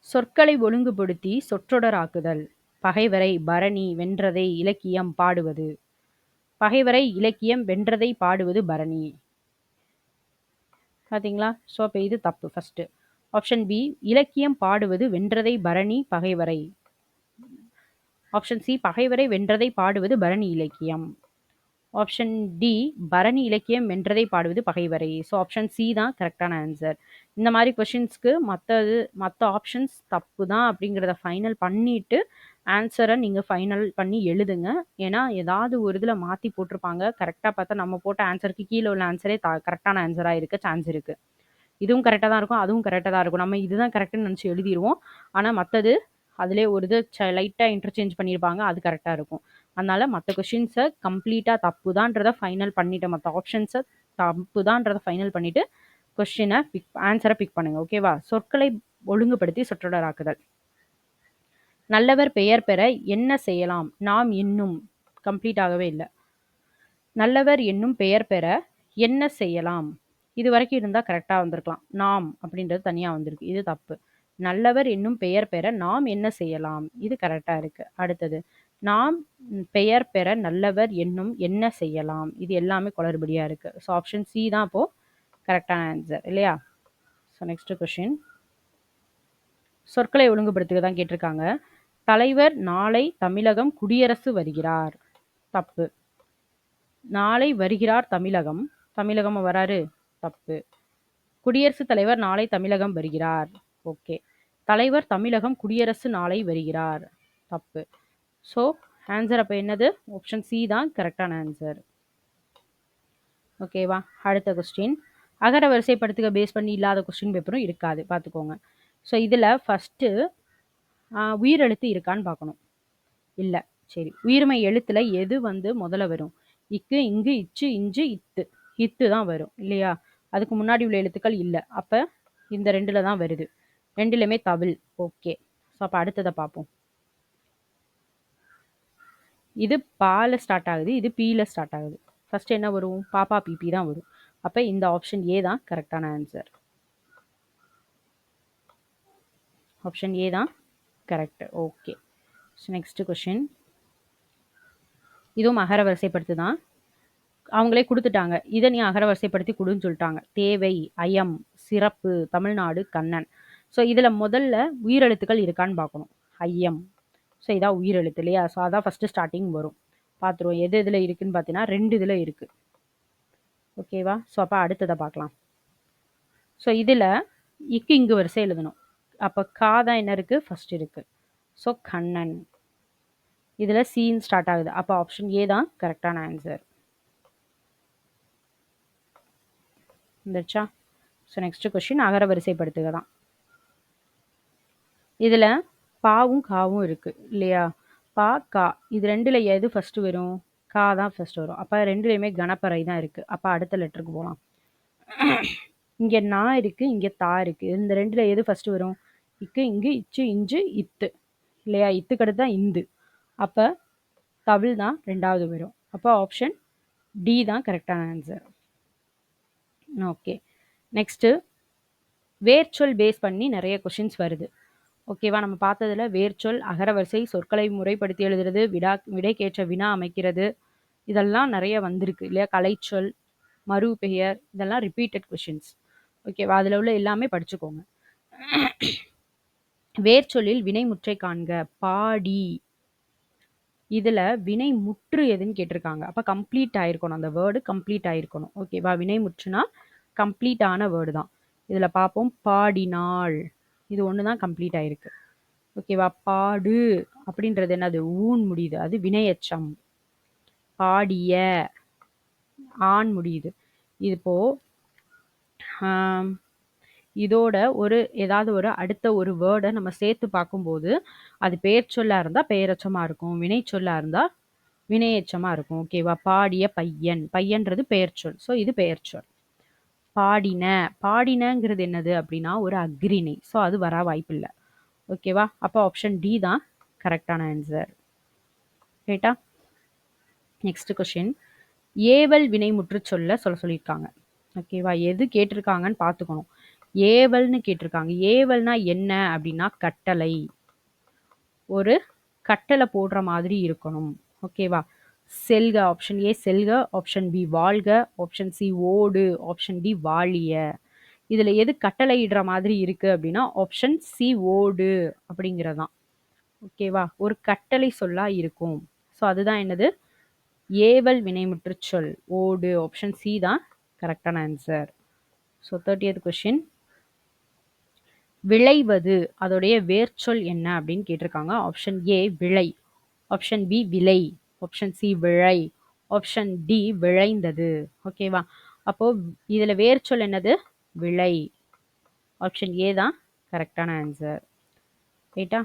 சொற்களை ஒழுங்குபடுத்தி சொற்றொடராக்குதல். பகைவரை பரணி வென்றதை இலக்கியம் பாடுவது. பகைவரை இலக்கியம் வென்றதை பாடுவது பரணி. பார்த்தீங்களா? ஸோ அப்போ இது தப்பு. ஃபர்ஸ்ட் ஆப்ஷன் பி இலக்கியம் பாடுவது வென்றதை பரணி பகைவரை. ஆப்ஷன் சி பகைவரை வென்றதை பாடுவது பரணி இலக்கியம். ஆப்ஷன் டி பரணி இலக்கியம் வென்றதை பாடுவது பகைவரை. ஸோ ஆப்ஷன் சி தான் கரெக்டான ஆன்சர். இந்த மாதிரி கொஷின்ஸ்க்கு மற்ற ஆப்ஷன்ஸ் தப்பு தான் அப்படிங்கிறத ஃபைனல் பண்ணிட்டு ஆன்சரை நீங்கள் ஃபைனல் பண்ணி எழுதுங்க. ஏன்னா ஏதாவது ஒரு இதில் மாற்றி போட்டிருப்பாங்க. கரெக்டாக பார்த்தா நம்ம போட்ட ஆன்சருக்கு கீழே உள்ள ஆன்சரே கரெக்டான ஆன்சராக இருக்க சான்ஸ் இருக்குது. இதுவும் கரெக்டாக தான் இருக்கும், அதுவும் கரெக்டாக தான் இருக்கும். நம்ம இதுதான் கரெக்டுன்னு நினச்சி எழுதிடுவோம். ஆனால் மற்றது அதிலே ஒரு இது லைட்டாக இன்டர்சேஞ்ச் பண்ணியிருப்பாங்க. அது கரெக்டாக இருக்கும். அதனால மற்ற கொஷின்ஸை கம்ப்ளீட்டாக தப்பு தான்றதை ஃபைனல் பண்ணிவிட்டு மற்ற ஆப்ஷன்ஸை தப்பு தான்றதை ஃபைனல் பண்ணிவிட்டு கொஸ்டினை ஆன்சரை பிக் பண்ணுங்க. ஓகேவா? சொற்களை ஒழுங்குபடுத்தி சொற்றொடராக்குதல். நல்லவர் பெயர் பெற என்ன செய்யலாம்? நாம் இன்னும் கம்ப்ளீட் ஆகவே இல்லை. நல்லவர் என்னும் பெயர் பெற என்ன செய்யலாம்? இது வரைக்கும் இருந்தால் கரெக்டாக வந்திருக்கலாம். நாம் அப்படின்றது தனியாக வந்திருக்கு. இது தப்பு. நல்லவர் என்னும் பெயர் பெற நாம் என்ன செய்யலாம்? இது கரெக்டாக இருக்குது. அடுத்தது நாம் பெயர் பெற நல்லவர் என்னும் என்ன செய்யலாம்? இது எல்லாமே குளறுபடியாக இருக்குது. ஸோ ஆப்ஷன் சி தான் அப்போது கரெக்டான ஆன்சர் இல்லையா? ஸோ நெக்ஸ்ட் கொஷின், சொற்களை ஒழுங்குபடுத்துக தான் கேட்டிருக்காங்க. தலைவர் நாளை தமிழகம் குடியரசு வருகிறார். தப்பு. நாளை வருகிறார் தமிழகம். தமிழகம் வராரு. தப்பு. குடியரசுத் தலைவர் நாளை தமிழகம் வருகிறார். ஓகே. தலைவர் தமிழகம் குடியரசு நாளை வருகிறார். தப்பு. ஸோ ஆன்சர் அப்போ என்னது? ஆப்ஷன் சி தான் கரெக்டான ஆன்சர். ஓகேவா? அடுத்த கொஸ்டின், அகர வரிசைப்படுத்துக பேஸ் பண்ணி இல்லாத கொஸ்டின் பேப்பரும் இருக்காது, பார்த்துக்கோங்க. ஸோ இதில் ஃபஸ்ட்டு உயிரெழுத்து இருக்கான்னு பார்க்கணும். இல்லை. சரி, உயிர்மை எழுத்தில் எது முதல்ல வரும்? இக்கு, இங்கு, இச்சு, இஞ்சு, இத்து. இத்து தான் வரும் இல்லையா? அதுக்கு முன்னாடி உள்ள எழுத்துக்கள் இல்லை. அப்போ இந்த ரெண்டில் தான் வருது. ரெண்டுலையுமே தவில். ஓகே. ஸோ அப்போ அடுத்ததை பார்ப்போம். இது பால ஸ்டார்ட் ஆகுது, இது பீல ஸ்டார்ட் ஆகுது. ஃபர்ஸ்ட் என்ன வரும்? பாப்பா பிபி தான் வரும். அப்போ இந்த ஆப்ஷன் ஏ தான் கரெக்டான ஆன்சர். ஆப்ஷன் ஏ தான் கரெக்ட். ஓகே. நெக்ஸ்ட் கொஷின், இதுவும் அகர வரிசைப்படுத்து தான். அவங்களே கொடுத்துட்டாங்க, இதை நீ அகர வரிசைப்படுத்தி கொடுன்னு சொல்லிட்டாங்க. தேவை, அயம், சிறப்பு, தமிழ்நாடு, கண்ணன். ஸோ இதில் முதல்ல உயிரெழுத்துக்கள் இருக்கான்னு பார்க்கணும். ஐயம். ஸோ இதான் உயிரெழுத்து இல்லையா? ஸோ அதான் ஃபஸ்ட்டு ஸ்டார்டிங் வரும். பார்த்துருவோம் எது இதில் இருக்குதுன்னு பார்த்தீங்கன்னா 2 இதில் இருக்குது. ஓகேவா? ஸோ அப்போ அடுத்ததை பார்க்கலாம். ஸோ இதில் இக்கு இங்கு வரிசை எழுதணும். அப்போ கா தான் என்ன இருக்குது? ஃபஸ்ட் இருக்குது. ஸோ கண்ணன். இதில் சீன் ஸ்டார்ட் ஆகுது. அப்போ ஆப்ஷன் ஏ தான் கரெக்டான ஆன்சர். வந்துருச்சா? ஸோ நெக்ஸ்ட் கொஸ்டின் அகர வரிசைப்படுத்துக தான். இதில் பாவும் காவும் இருக்குது இல்லையா? பா, கா, இது ரெண்டில் எது ஃபஸ்ட்டு வரும்? கா தான் ஃபஸ்ட்டு வரும். அப்போ ரெண்டுலேயுமே கணப்பறை தான் இருக்குது. அப்போ அடுத்த லெட்டருக்கு போகலாம். இங்கே நா இருக்குது, இங்கே தா இருக்குது. இந்த ரெண்டில் எது ஃபஸ்ட்டு வரும்? இக்கு, இங்கு, இச்சு, இஞ்சு, இத்து இல்லையா? இத்துக்கு அடுத்து தான் இந்து. அப்போ தவில் தான் ரெண்டாவது வரும். அப்போ ஆப்ஷன் டி தான் கரெக்டான ஆன்சர். ஓகே. நெக்ஸ்ட்டு வேர்ச்சொல் பேஸ் பண்ணி நிறைய கொஷின்ஸ் வருது. ஓகேவா? நம்ம பார்த்ததில் வேர்ச்சொல், அகரவரிசை, சொற்களை முறைப்படுத்தி எழுதுறது, விடைக்கேற்ற வினா அமைக்கிறது, இதெல்லாம் நிறைய வந்திருக்கு இல்லையா? கலைச்சொல், மறு பெயர், இதெல்லாம் ரிப்பீட்டட் கொஷின்ஸ். ஓகேவா? அதில் உள்ள எல்லாமே படிச்சுக்கோங்க. வேர்ச்சொல்லில் வினைமுற்றை காண்க. பாடி. இதில் வினை முற்று எதுன்னு கேட்டிருக்காங்க. அப்போ கம்ப்ளீட் ஆயிருக்கணும், அந்த வேர்டு கம்ப்ளீட் ஆயிருக்கணும். ஓகேவா? வினைமுற்றுனா கம்ப்ளீட்டான வேர்டு தான். இதில் பார்ப்போம். பாடினாள், இது ஒன்று தான் கம்ப்ளீட் ஆயிருக்கு. ஓகேவா? பாடு அப்படின்றது என்னது? ஊன் முடியுது, அது வினையச்சம். பாடிய ஆண் முடியுது. இப்போ இதோட ஏதாவது ஒரு அடுத்த ஒரு வேர்டை நம்ம சேர்த்து பார்க்கும்போது அது பெயர் சொல்லா இருந்தால் பெயரச்சமாக இருக்கும், வினை சொல்லா இருந்தால் வினையச்சமாக இருக்கும். ஓகேவா? பாடிய பையன், பையன்றது பெயர் சொல். ஸோ இது பெயர் சொல். பாடின, பாடினங்கிறது என்னது அப்படின்னா ஒரு அக்ரிணை. ஸோ அது வர வாய்ப்பு இல்லை. ஓகேவா? அப்போ ஆப்ஷன் டி தான் கரெக்டான ஆன்சர். ரைட்டா? நெக்ஸ்ட் கொஷின், ஏவல் வினைமுற்று சொல்ல சொல்லியிருக்காங்க. ஓகேவா? எது கேட்டிருக்காங்கன்னு பார்த்துக்கணும். ஏவல்னு கேட்டிருக்காங்க. ஏவல்னா என்ன அப்படின்னா கட்டளை. ஒரு கட்டளை போடுற மாதிரி இருக்கணும். ஓகேவா? செல்க, ஆப்ஷன் ஏ செல்க, ஆப்ஷன் பி வாழ்க, ஆப்ஷன் சி ஓடு, ஆப்ஷன் டி வாழிய. இதில் எது கட்டளை இடுற மாதிரி இருக்குது அப்படின்னா ஆப்ஷன் சி ஓடு அப்படிங்கிறதான். ஓகேவா? ஒரு கட்டளை சொல்லா இருக்கும். ஸோ அதுதான் என்னது? ஏவல் வினைமுற்று சொல், ஓடு. ஆப்ஷன் சி தான் கரெக்டான ஆன்சர். ஸோ 30th கொஸ்டின், விளைவது அதோடைய வேர்ச்சொல் என்ன அப்படின்னு கேட்டிருக்காங்க. ஆப்ஷன் ஏ விளை, ஆப்ஷன் பி விலை, ஆப்ஷன் சி விழை, ஆப்ஷன் டி விளைந்தது. ஓகேவா? அப்போ இதில் வேர்ச்சொல் என்னது? விளை. ஆப்ஷன் ஏ தான் கரெக்டான ஆன்சர். ரைட்டா?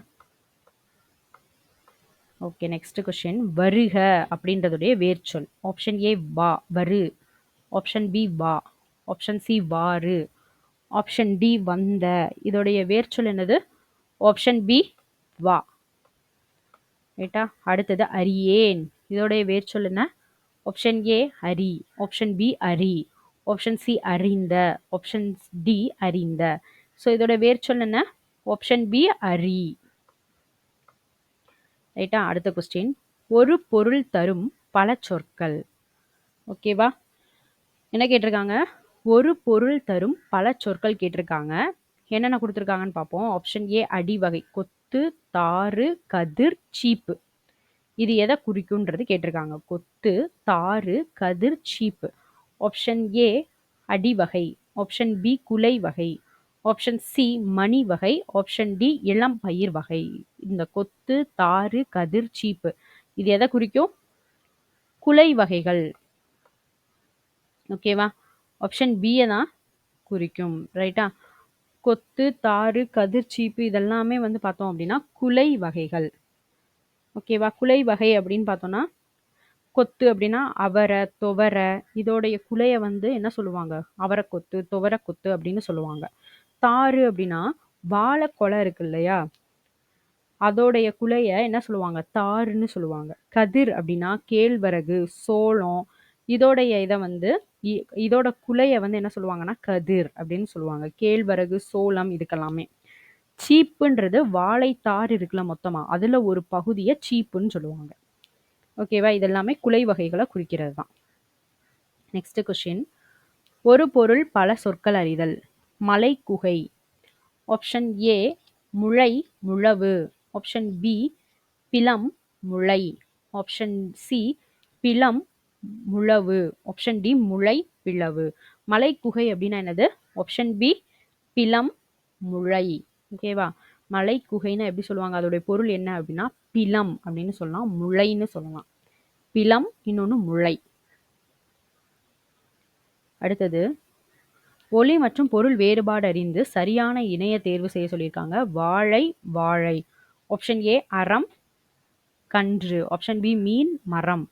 Okay, next question. வருக அப்படின்றதுடைய வேர்ச்சொல். ஆப்ஷன் ஏ வா, வரு. ஆப்ஷன் பி வா. ஆப்ஷன் சி வாரு. ஆப்ஷன் டி வந்த. இதோடைய வேர்ச்சொல் என்னது? ஆப்ஷன் பி வா. ரைட்டா? அடுத்தது அறியேன். இதோடைய வேர்ச்சொல் என்ன? ஆப்ஷன் ஏ அரி. ஆப்ஷன் பி அரி. ஆப்ஷன் சி அறிந்த. ஆப்ஷன் டி அறிந்த. ஸோ இதோட வேர்ச்சொல் என்ன? ஆப்ஷன் பி அரி. ரைட்டா? அடுத்த கொஸ்டின். ஒரு பொருள் தரும் பல சொற்கள். ஓகேவா? என்ன கேட்டிருக்காங்க? ஒரு பொருள் தரும் பல சொற்கள் கேட்டிருக்காங்க. என்னென்ன கொடுத்துருக்காங்கன்னு பார்ப்போம். ஆப்ஷன் ஏ அடி வகை. கொத்து, தாறு, கதிர், சீப்பு. இது எதை குறிக்கும்ன்றது கேட்டிருக்காங்க. கொத்து, தாறு, கதிர், சீப்பு. ஆப்ஷன் ஏ அடி வகை. ஆப்ஷன் பி குலை வகை. ஆப்ஷன் சி மணி வகை. ஆப்ஷன் டி இளம் பயிர் வகை. இந்த கொத்து, தாறு, கதிர், சீப்பு இது எதை குறிக்கும்? குலை வகைகள். ஓகேவா? ஆப்ஷன் பியை தான் குறிக்கும். ரைட்டா? கொத்து, தாறு, கதிர், சீப்பு இதெல்லாமே வந்து பார்த்தோம் அப்படின்னா குலை வகைகள். ஓகேவா? குலை வகை அப்படின்னு பார்த்தோம்னா கொத்து அப்படின்னா அவரை, துவரை இதோடைய குலையை வந்து என்ன சொல்லுவாங்க? அவரை கொத்து, துவரை கொத்து அப்படின்னு சொல்லுவாங்க. தாறு அப்படின்னா வாழை கொலை இருக்கு இல்லையா? அதோடைய குலையை என்ன சொல்லுவாங்க? தாருன்னு சொல்லுவாங்க. கதிர் அப்படின்னா கேழ்வரகு, சோளம் இதோடைய இதை வந்து இதோட குலையை வந்து என்ன சொல்லுவாங்கன்னா கதிர் அப்படின்னு சொல்லுவாங்க. கேழ்வரகு, சோளம் இதுக்கெல்லாமே. சீப்புன்றது வாழைத்தார் இருக்குல்ல மொத்தமா அதுல ஒரு பகுதியை சீப்புன்னு சொல்லுவாங்க. ஓகேவா? இதெல்லாமே குலை வகைகளை குறிக்கிறது தான். Next question. ஒரு பொருள் பல சொற்கள் அறிதல். மலை குகை. ஆப்ஷன் ஏ முளை, முழவு. ஆப்ஷன் பி பிலம், முளை. ஆப்ஷன் சி பிலம், முழவு. ஆப்ஷன் டி முளை, பிளவு. மலை குகை அப்படின்னா என்னது? ஆப்ஷன் பி பிலம், முளை. ஓகேவா? மலை குகைன்னு எப்படி சொல்லுவாங்க? அதோடைய பொருள் என்ன அப்படின்னா பிலம் அப்படின்னு சொல்லலாம், முளைன்னு சொல்லலாம். பிலம், இன்னொன்று முளை. அடுத்தது ஒலி மற்றும் பொருள் வேறுபாடு அறிந்து சரியான இணைய தேர்வு செய்ய சொல்லியிருக்காங்க. வாழை, வாழை. ஆப்ஷன் ஏ அறம், கன்று. ஆப்ஷன் பி மீன், மரம்.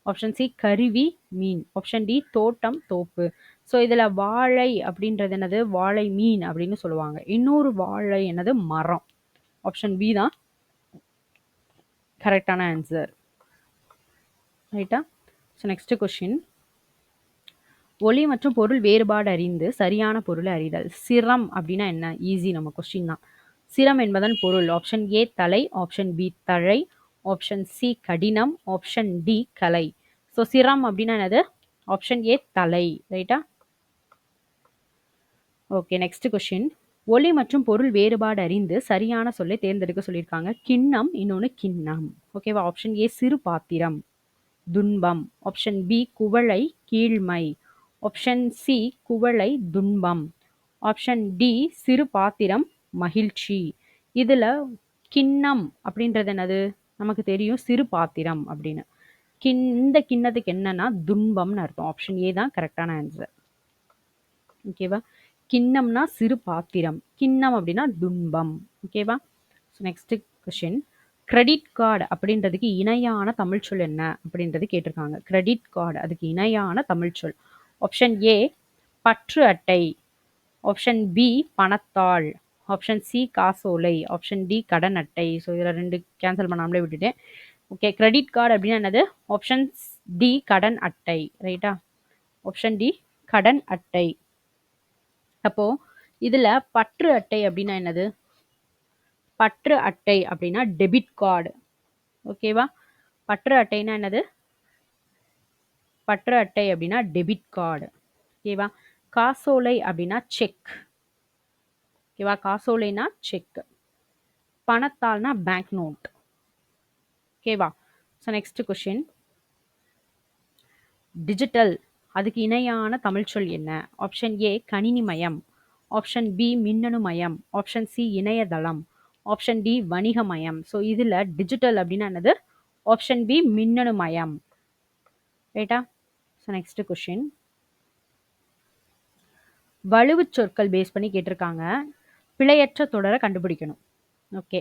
ஆப்ஷன் சி கருவி, மீன். ஆப்ஷன் டி தோட்டம், தோப்பு. ஸோ இதில் வாழை அப்படின்றது என்னது? வாழை மீன் அப்படின்னு சொல்லுவாங்க. இன்னொரு வாழை என்னது? மரம். ஆப்ஷன் பி தான் கரெக்டான ஆன்சர். ரைட்டா? So next question. ஒலி மற்றும் பொருள் வேறுபாடு அறிந்து சரியான பொருளை அறிதல். சிரம் அப்படின்னா என்ன? ஈஸி, நம்ம கொஸ்டின் தான். சிரம் என்பதன் பொருள். ஆப்ஷன் ஏ தலை. ஆப்ஷன் பி தழை. ஆப்ஷன் சி கடினம். ஆப்ஷன் டி கலை. ஸோ சிரம் அப்படின்னா என்னது? ஆப்ஷன் ஏ தலை. ரைட்டா? Okay, next question. ஒலி மற்றும் பொருள் வேறுபாடு அறிந்து சரியான சொல்லை தேர்ந்தெடுக்க சொல்லியிருக்காங்க. கிண்ணம், இன்னொன்று கிண்ணம். ஓகேவா? ஆப்ஷன் ஏ சிறு பாத்திரம், துன்பம். ஆப்ஷன் பி குவளை, கீழ்மை. ஆப்ஷன் சி குவளை, துன்பம். ஆப்ஷன் டி சிறு பாத்திரம், மகிழ்ச்சி. இதில் கிண்ணம் அப்படின்றது என்னது? நமக்கு தெரியும் சிறு பாத்திரம் அப்படின்னு. இந்த கிண்ணத்துக்கு என்னன்னா துன்பம்னு அர்த்தம். ஆப்ஷன் ஏ தான் கரெக்டான ஆன்சர். ஓகேவா? கிண்ணம்னா சிறு பாத்திரம், கிண்ணம் அப்படின்னா துன்பம். ஓகேவா? So next question. Credit card அப்படின்றதுக்கு இணையான தமிழ் சொல் என்ன அப்படின்றது கேட்டிருக்காங்க. கிரெடிட் கார்டு அதுக்கு இணையான தமிழ் சொல். ஆப்ஷன் ஏ பற்று அட்டை. ஆப்ஷன் பி பணத்தாள். ஆப்ஷன் சி காசோலை. ஆப்ஷன் டி கடன் அட்டை. ஸோ இதில் 2 கேன்சல் பண்ணாமலே விட்டுட்டேன். ஓகே, கிரெடிட் கார்டு அப்படின்னா என்னது? ஆப்ஷன் டி கடன் அட்டை. ரைட்டா? ஆப்ஷன் டி கடன் அட்டை. அப்போ இதுல பற்று அட்டை அப்படின்னா என்னது? பற்று அட்டை அப்படின்னா டெபிட் கார்டு. ஓகேவா? பற்று அட்டைனா என்னது? பற்று அட்டை அப்படின்னா டெபிட் கார்டு. ஓகேவா? காசோலை அப்படின்னா செக். ஓகேவா? காசோலைனா செக். பணத்தாள்னா பேங்க் நோட். ஓகேவா? So next question. டிஜிட்டல் அதுக்கு இணையான தமிழ் சொல் என்ன? ஆப்ஷன் ஏ கணினிமயம். ஆப்ஷன் பி மின்னணுமயம். ஆப்ஷன் சி இணையதளம். ஆப்ஷன் டி வணிகமயம். ஸோ இதில் டிஜிட்டல் அப்படின்னா என்னது? ஆப்ஷன் பி மின்னணுமயம். ரைட்டா? So next question. வலுவு சொற்கள் பேஸ் பண்ணி கேட்டிருக்காங்க. பிழையற்ற தொடரை கண்டுபிடிக்கணும். ஓகே,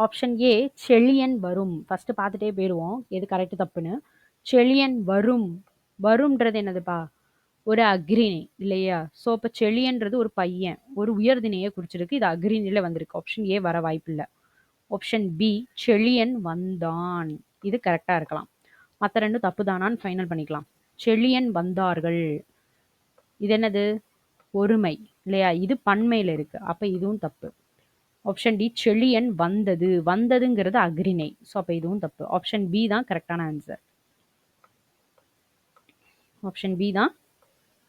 ஆப்ஷன் ஏ செழியன் வரும். ஃபர்ஸ்ட் பார்த்துட்டே போயிடுவோம் எது கரெக்ட் தப்புன்னு. செழியன் வரும். வரும்ன்றது என்னதுப்பா? ஒரு அக்ரிணை இல்லையா? ஸோ இப்போ செழியன்றது ஒரு பையன், ஒரு உயர்திணையை குறிச்சிருக்கு. இது அக்ரிணையில் வந்திருக்கு. ஆப்ஷன் ஏ வர வாய்ப்பில்லை. ஆப்ஷன் பி செழியன் வந்தான். இது கரெக்டாக இருக்கலாம். மற்ற ரெண்டும் தப்பு தானான்னு ஃபைனல் பண்ணிக்கலாம். செழியன் வந்தார்கள், இது என்னது? ஒருமை இல்லையா? இது பன்மையில் இருக்கு. அப்போ இதுவும் தப்பு. ஆப்ஷன் டி செழியன் வந்தது. வந்ததுங்கிறது அக்ரிணை. ஸோ அப்போ இதுவும் தப்பு. ஆப்ஷன் பி தான் கரெக்டான ஆன்சர். ஆப்ஷன் பி தான்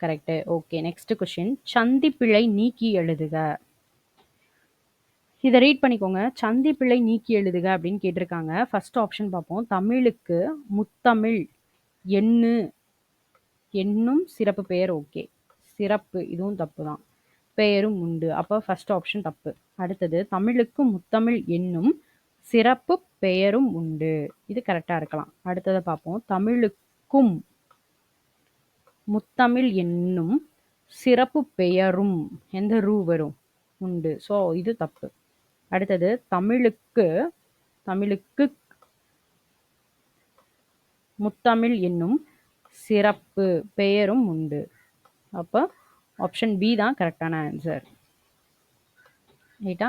கரெக்டு. Okay, next question. சந்தி பிழை நீக்கி எழுதுக. இதை ரீட் பண்ணிக்கோங்க. சந்தி பிழை நீக்கி எழுதுக அப்படின்னு கேட்டிருக்காங்க. ஃபர்ஸ்ட் ஆப்ஷன் பார்ப்போம். தமிழுக்கு முத்தமிழ் எண்ணு என்னும் சிறப்பு பெயர். ஓகே, சிறப்பு இதுவும் தப்பு தான். பெயரும் உண்டு. அப்போ ஃபர்ஸ்ட் ஆப்ஷன் தப்பு. அடுத்தது தமிழுக்கு முத்தமிழ் என்னும் சிறப்பு பெயரும் உண்டு. இது கரெக்டாக இருக்கலாம். அடுத்ததை பார்ப்போம். தமிழுக்கும் முத்தமிழ் என்னும் சிறப்பு பெயரும் எந்த ரூ வரும்? உண்டு. ஸோ இது தப்பு. அடுத்தது தமிழுக்கு முத்தமிழ் என்னும் சிறப்பு பெயரும் உண்டு. அப்போ ஆப்ஷன் பி தான் கரெக்டான ஆன்சர். ரைட்டா?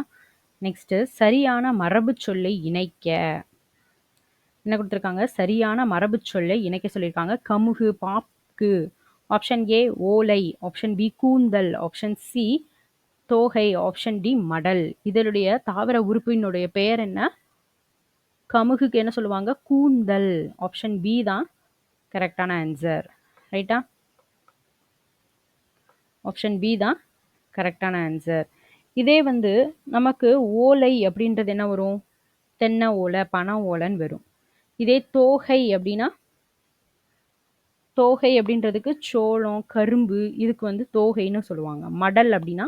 நெக்ஸ்ட், சரியான மரபு சொல்லை இணைக்க. என்ன கொடுத்துருக்காங்க? சரியான மரபு சொல்லை இணைக்க சொல்லியிருக்காங்க. கமுகு, பாக்கு. ஆப்ஷன் ஏ ஓலை, ஆப்ஷன் பி கூந்தல், ஆப்ஷன் சி தோகை, ஆப்ஷன் டி மடல். இதனுடைய தாவர உறுப்பினுடைய பெயர் என்ன? கமுகுக்கு என்ன சொல்லுவாங்க? கூந்தல். ஆப்ஷன் பி தான் கரெக்டான ஆன்சர். ரைட்டா? ஆப்ஷன் பி தான் கரெக்டான ஆன்சர். இதே வந்து நமக்கு ஓலை அப்படின்றது என்ன வரும்? தென்னை ஓலை, பனை ஓலைன்னு வரும். இதே தோகை அப்படின்னா, தோகை அப்படின்றதுக்கு சோளம், கரும்பு, இதுக்கு வந்து தோகைன்னு சொல்லுவாங்க. மடல் அப்படின்னா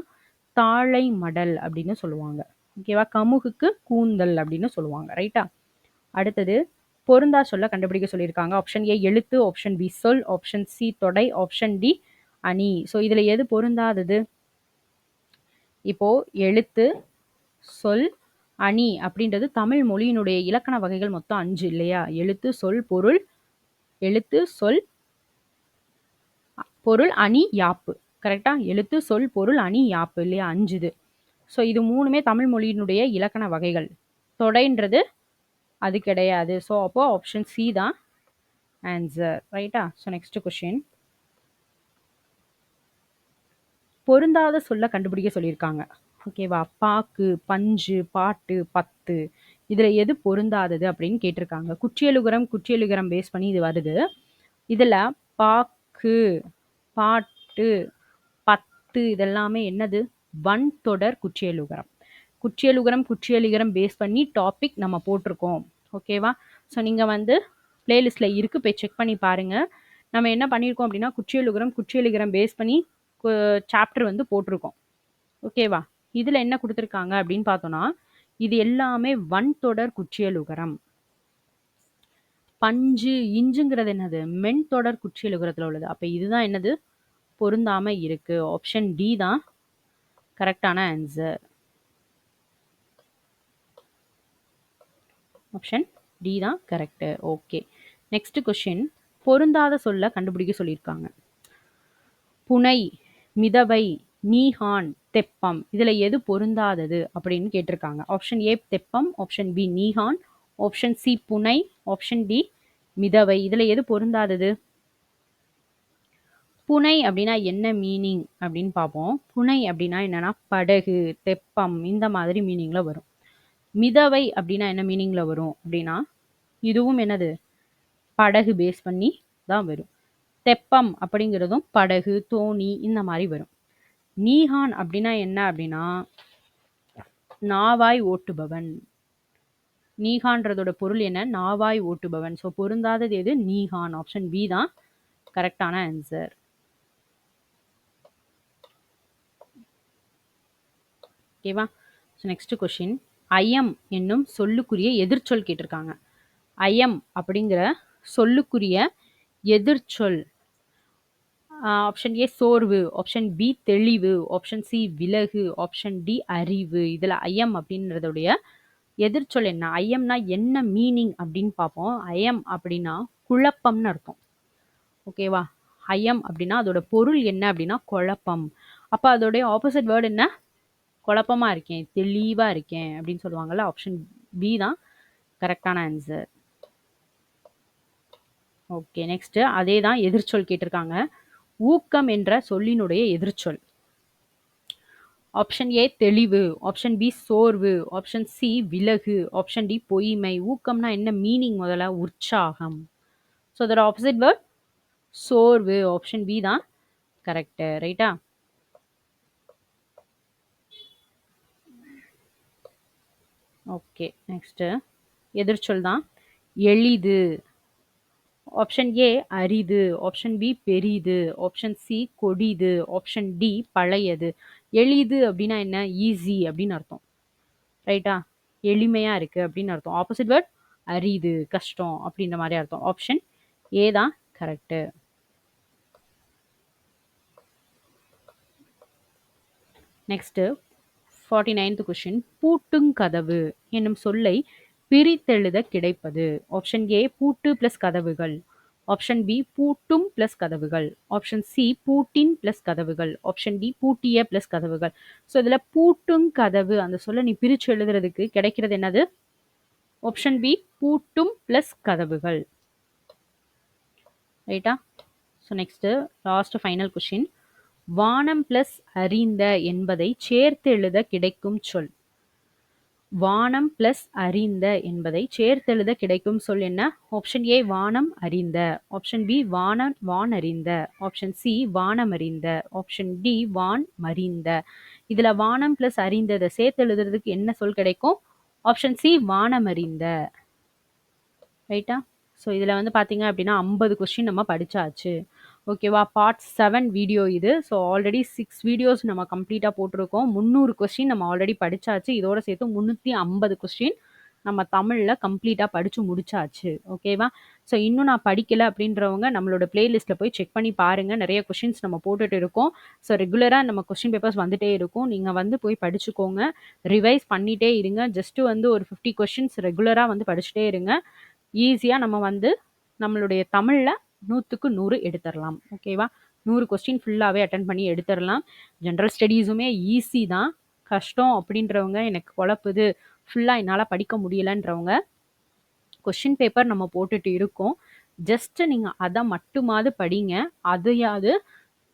தாழை மடல் அப்படின்னு சொல்லுவாங்க. ஓகேவா? கமுகுக்கு கூந்தல் அப்படின்னு சொல்லுவாங்க. ரைட்டா? அடுத்தது பொருந்தா சொல்ல கண்டுபிடிக்க சொல்லியிருக்காங்க. ஆப்ஷன் ஏ எழுத்து, ஆப்ஷன் பி சொல், ஆப்ஷன் சி தொடை, ஆப்ஷன் டி அணி. ஸோ இதுல எது பொருந்தாதது? இப்போ எழுத்து, சொல், அணி அப்படின்றது தமிழ் மொழியினுடைய இலக்கண வகைகள் மொத்தம் 5 இல்லையா? எழுத்து, சொல், பொருள், எழுத்து, சொல், பொருள், அணி, யாப்பு. கரெக்டா? எழுத்து, சொல், பொருள், அணி, யாப்பு இல்லையா? 5 இது. ஸோ இது 3மே தமிழ் மொழியினுடைய இலக்கண வகைகள். தொடைன்றது அது கிடையாது. ஸோ அப்போ ஆப்ஷன் சி தான் ஆன்சர். ரைட்டா? So next question. பொருந்தாத சொல்ல கண்டுபிடிக்க சொல்லியிருக்காங்க. ஓகேவா? பாக்கு, பஞ்சு, பாட்டு, பத்து. இதுல எது பொருந்தாதது அப்படின்னு கேட்டிருக்காங்க. குற்றியலுகரம் பேஸ் பண்ணி இது வருது. இதுல பாக்கு, பாட்டு, பத்து இதெல்லாமே என்னது? வன்தொடர் குற்றியலுகரம். குற்றியலுகரம் பேஸ் பண்ணி டாபிக் நம்ம போட்டிருக்கோம். ஓகேவா? ஸோ நீங்கள் வந்து பிளேலிஸ்ட்டில் இருக்குது, போய் செக் பண்ணி பாருங்கள். நம்ம என்ன பண்ணியிருக்கோம் அப்படின்னா குற்றியலுகரம் பேஸ் பண்ணி சாப்டர் வந்து போட்டிருக்கோம். ஓகேவா? இதில் என்ன கொடுத்துருக்காங்க அப்படின்னு பார்த்தோன்னா, இது எல்லாமே வன்தொடர் குற்றியலுகரம். பஞ்சு, இஞ்சுங்கிறது என்னது? மென்தொடர் குற்றியலுகரத்தில் உள்ளது. அப்போ இதுதான் என்னது? பொருந்தாம இருக்கு. ஆப்ஷன் டி தான் கரெக்டான ஆன்சர். ஆப்ஷன் டி தான் கரெக்ட். Okay, next question. பொருந்தாத சொல்ல கண்டுபிடிக்க சொல்லியிருக்காங்க. புனை, மிதவை, நீஹான், தெப்பம். இதுல எது பொருந்தாதது அப்படின்னு கேட்டிருக்காங்க. ஆப்ஷன் ஏ தெப்பம், ஆப்ஷன் பி நீஹான், ஆப்ஷன் சி புனை, ஆப்ஷன் டி மிதவை. இதுல எது பொருந்தாதது? புனை அப்படின்னா என்ன மீனிங் அப்படின்னு பார்ப்போம். புனை அப்படின்னா என்னன்னா படகு, தெப்பம் இந்த மாதிரி மீனிங்ல வரும். மிதவை அப்படின்னா என்ன மீனிங்ல வரும் அப்படின்னா, இதுவும் என்னது? படகு பேஸ் பண்ணி தான் வரும். தெப்பம் அப்படிங்கிறதும் படகு, தோணி இந்த மாதிரி வரும். நீஹான் அப்படின்னா என்ன அப்படின்னா நாவாய் ஓட்டுபவன். நீஹான்றதோட பொருள் என்ன? நாவாய் ஓட்டுபவன். ஸோ பொருந்தாதது எது? நீஹான். ஆப்ஷன் பி தான் கரெக்டான ஆன்சர். ஓகேவா? So next question. ஐயம் என்னும் சொல்லுக்குரிய எதிர்ச்சொல் கேட்டிருக்காங்க. ஐயம் அப்படிங்கிற சொல்லுக்குரிய எதிர்ச்சொல். ஆப்ஷன் ஏ சோர்வு, ஆப்ஷன் பி தெளிவு, ஆப்ஷன் சி விலகு, ஆப்ஷன் டி அறிவு. இதில் ஐயம் அப்படின்றதுடைய எதிர்ச்சொல் என்ன? ஐயம்னா என்ன மீனிங் அப்படின்னு பார்ப்போம். ஐயம் அப்படின்னா குழப்பம்னு அர்த்தம். ஓகேவா? ஐயம் அப்படின்னா அதோட பொருள் என்ன அப்படின்னா குழப்பம். அப்ப அதோடைய ஆப்போசிட் வேர்ட் என்ன? குழப்பமா இருக்கேன், தெளிவா இருக்கேன் அப்படின்னு சொல்லுவாங்கல்ல. ஆப்ஷன் பி தான் கரெக்டான ஆன்சர். ஓகே, நெக்ஸ்ட் அதே தான் எதிர்ச்சொல் கேட்டிருக்காங்க. ஊக்கம் என்ற சொல்லினுடைய எதிர்ச்சொல். ஆப்ஷன் ஏ தெளிவு, ஆப்ஷன் பி சோர்வு, ஆப்ஷன் சி விலகு, ஆப்ஷன் டி பொய்மை. ஊக்கம்னா என்ன மீனிங் முதல்ல? உற்சாகம். ஸோ அதோட ஆப்போசிட் வேர்ட் சோர்வு. ஆப்ஷன் பி தான் கரெக்ட். ரைட்டா? ஓகே, நெக்ஸ்ட் எதிர்ச்சொல் தான் எளிது. ஆப்ஷன் ஏ அரிது, ஆப்ஷன் பி பெரிது, ஆப்ஷன் சி கொடிது, ஆப்ஷன் டி பழையது. எளிது அப்படின்னா என்ன? ஈஸி அப்படின்னு அர்த்தம். ரைட்டா? எளிமையா இருக்கு அப்படின்னு அர்த்தம். ஆப்போசிட் வேர்ட் அரிது, கஷ்டம் அப்படின்ற மாதிரி அர்த்தம். ஆப்ஷன் ஏ தான் கரெக்ட். Next 49th question. பூட்டுங் கதவு என்னும் சொல்லை பிரித்தெழுத கிடைப்பது. ஆப்ஷன் ஏ பூட்டு பிளஸ் கதவுகள், ஆப்ஷன் பி பூட்டும் பிளஸ் கதவுகள், ஆப்ஷன் சி பூட்டின் பிளஸ் கதவுகள், ஆப்ஷன் டி பூட்டிய பிளஸ் கதவுகள். ஸோ இதில் பூட்டுங் கதவு அந்த சொல்லை நீ பிரித்து எழுதுறதுக்கு கிடைக்கிறது என்னது? ஆப்ஷன் பி பூட்டும் பிளஸ் கதவுகள். ரைட்டா? So next last final question. வானம் பிளஸ் அறிந்த என்பதை சேர்த்து எழுத கிடைக்கும் சொல். வானம் பிளஸ் அறிந்த என்பதை சேர்த்தெழுத கிடைக்கும் சொல் என்ன? ஆப்ஷன் ஏ வானம் அறிந்த, ஆப்ஷன் பி வான் அறிந்த, ஆப்ஷன் சி வானம் அறிந்த, ஆப்ஷன் டி வான் மறிந்த. இதுல வானம் பிளஸ் அறிந்ததை சேர்த்து எழுதுறதுக்கு என்ன சொல் கிடைக்கும்? ஆப்ஷன் சி வானம் அறிந்த. ரைட்டா? ஸோ இதில் வந்து பார்த்தீங்க அப்படின்னா 50 கொஸ்டின் நம்ம படிச்சாச்சு. ஓகேவா? பார்ட் 7 வீடியோ இது. ஸோ ஆல்ரெடி 6 வீடியோஸ் நம்ம கம்ப்ளீட்டாக போட்டிருக்கோம். 300 கொஸ்டின் நம்ம ஆல்ரெடி படிச்சாச்சு. இதோட சேர்த்து 350 கொஸ்டின் நம்ம தமிழில் கம்ப்ளீட்டாக படித்து முடிச்சாச்சு. ஓகேவா? ஸோ இன்னும் நான் படிக்கலை அப்படின்றவங்க நம்மளோட பிளேலிஸ்ட்டில் போய் செக் பண்ணி பாருங்கள். நிறைய கொஸ்டின்ஸ் நம்ம போட்டுட்டு இருக்கோம். ஸோ ரெகுலராக நம்ம கொஸ்டின் பேப்பர்ஸ் வந்துட்டே இருக்கும். நீங்கள் வந்து போய் படிச்சுக்கோங்க. ரிவைஸ் பண்ணிகிட்டே இருங்க. ஜஸ்ட்டு வந்து ஒரு 50 கொஸ்டின்ஸ் ரெகுலராக வந்து படிச்சுட்டே இருங்க. ஈஸியாக நம்ம வந்து நம்மளுடைய தமிழில் 100க்கு 100 எடுத்துடலாம். ஓகேவா? 100 கொஸ்டின் ஃபுல்லாகவே அட்டன் பண்ணி எடுத்துடலாம். ஜென்ரல் ஸ்டடீஸுமே ஈஸி தான். கஷ்டம் அப்படின்றவங்க, எனக்கு குழப்புது, ஃபுல்லாக என்னால் படிக்க முடியலன்றவங்க, கொஸ்டின் பேப்பர் நம்ம போட்டுட்டு இருக்கோம். ஜஸ்ட்டு நீங்கள் அதை மட்டுமாவது படிங்க. அதையாவது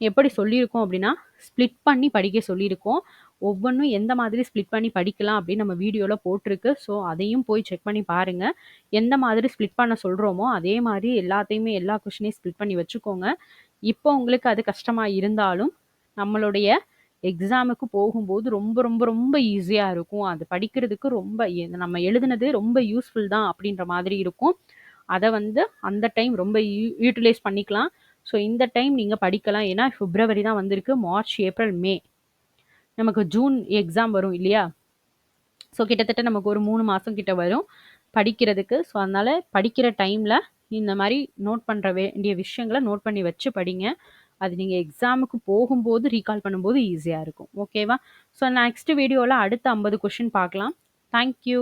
எப்படி சொல்லியிருக்கோம் அப்படின்னா ஸ்ப்ளிட் பண்ணி படிக்க சொல்லியிருக்கோம். ஒவ்வொன்றும் எந்த மாதிரி ஸ்ப்ளிட் பண்ணி படிக்கலாம் அப்படின்னு நம்ம வீடியோவில் போட்டிருக்கு. ஸோ அதையும் போய் செக் பண்ணி பாருங்கள். எந்த மாதிரி ஸ்ப்ளிட் பண்ண சொல்கிறோமோ அதே மாதிரி எல்லாத்தையுமே எல்லா கொஷினையும் ஸ்ப்ளிட் பண்ணி வச்சுக்கோங்க. இப்போ உங்களுக்கு அது கஷ்டமாக இருந்தாலும் நம்மளுடைய எக்ஸாமுக்கு போகும்போது ரொம்ப ரொம்ப ரொம்ப ஈஸியாக இருக்கும். அது படிக்கிறதுக்கு ரொம்ப நம்ம எழுதுனது ரொம்ப யூஸ்ஃபுல் தான் அப்படின்ற மாதிரி இருக்கும். அதை வந்து அந்த டைம் ரொம்ப யூட்டிலைஸ் பண்ணிக்கலாம். ஸோ இந்த டைம் நீங்கள் படிக்கலாம். ஏன்னா பிப்ரவரி தான் வந்திருக்கு. மார்ச், ஏப்ரல், மே நமக்கு ஜூன் எக்ஸாம் வரும் இல்லையா? ஸோ கிட்டத்தட்ட நமக்கு ஒரு 3 மாதம் கிட்ட வரும் படிக்கிறதுக்கு. ஸோ அதனால் படிக்கிற டைமில் இந்த மாதிரி நோட் பண்ணுற வேண்டிய விஷயங்களை நோட் பண்ணி வச்சு படிங்க. அது நீங்கள் எக்ஸாமுக்கு போகும்போது ரீகால் பண்ணும்போது ஈஸியாக இருக்கும். ஓகேவா? ஸோ நெக்ஸ்ட் வீடியோவில் அடுத்த 50 கொஷின் பார்க்கலாம். தேங்க்யூ.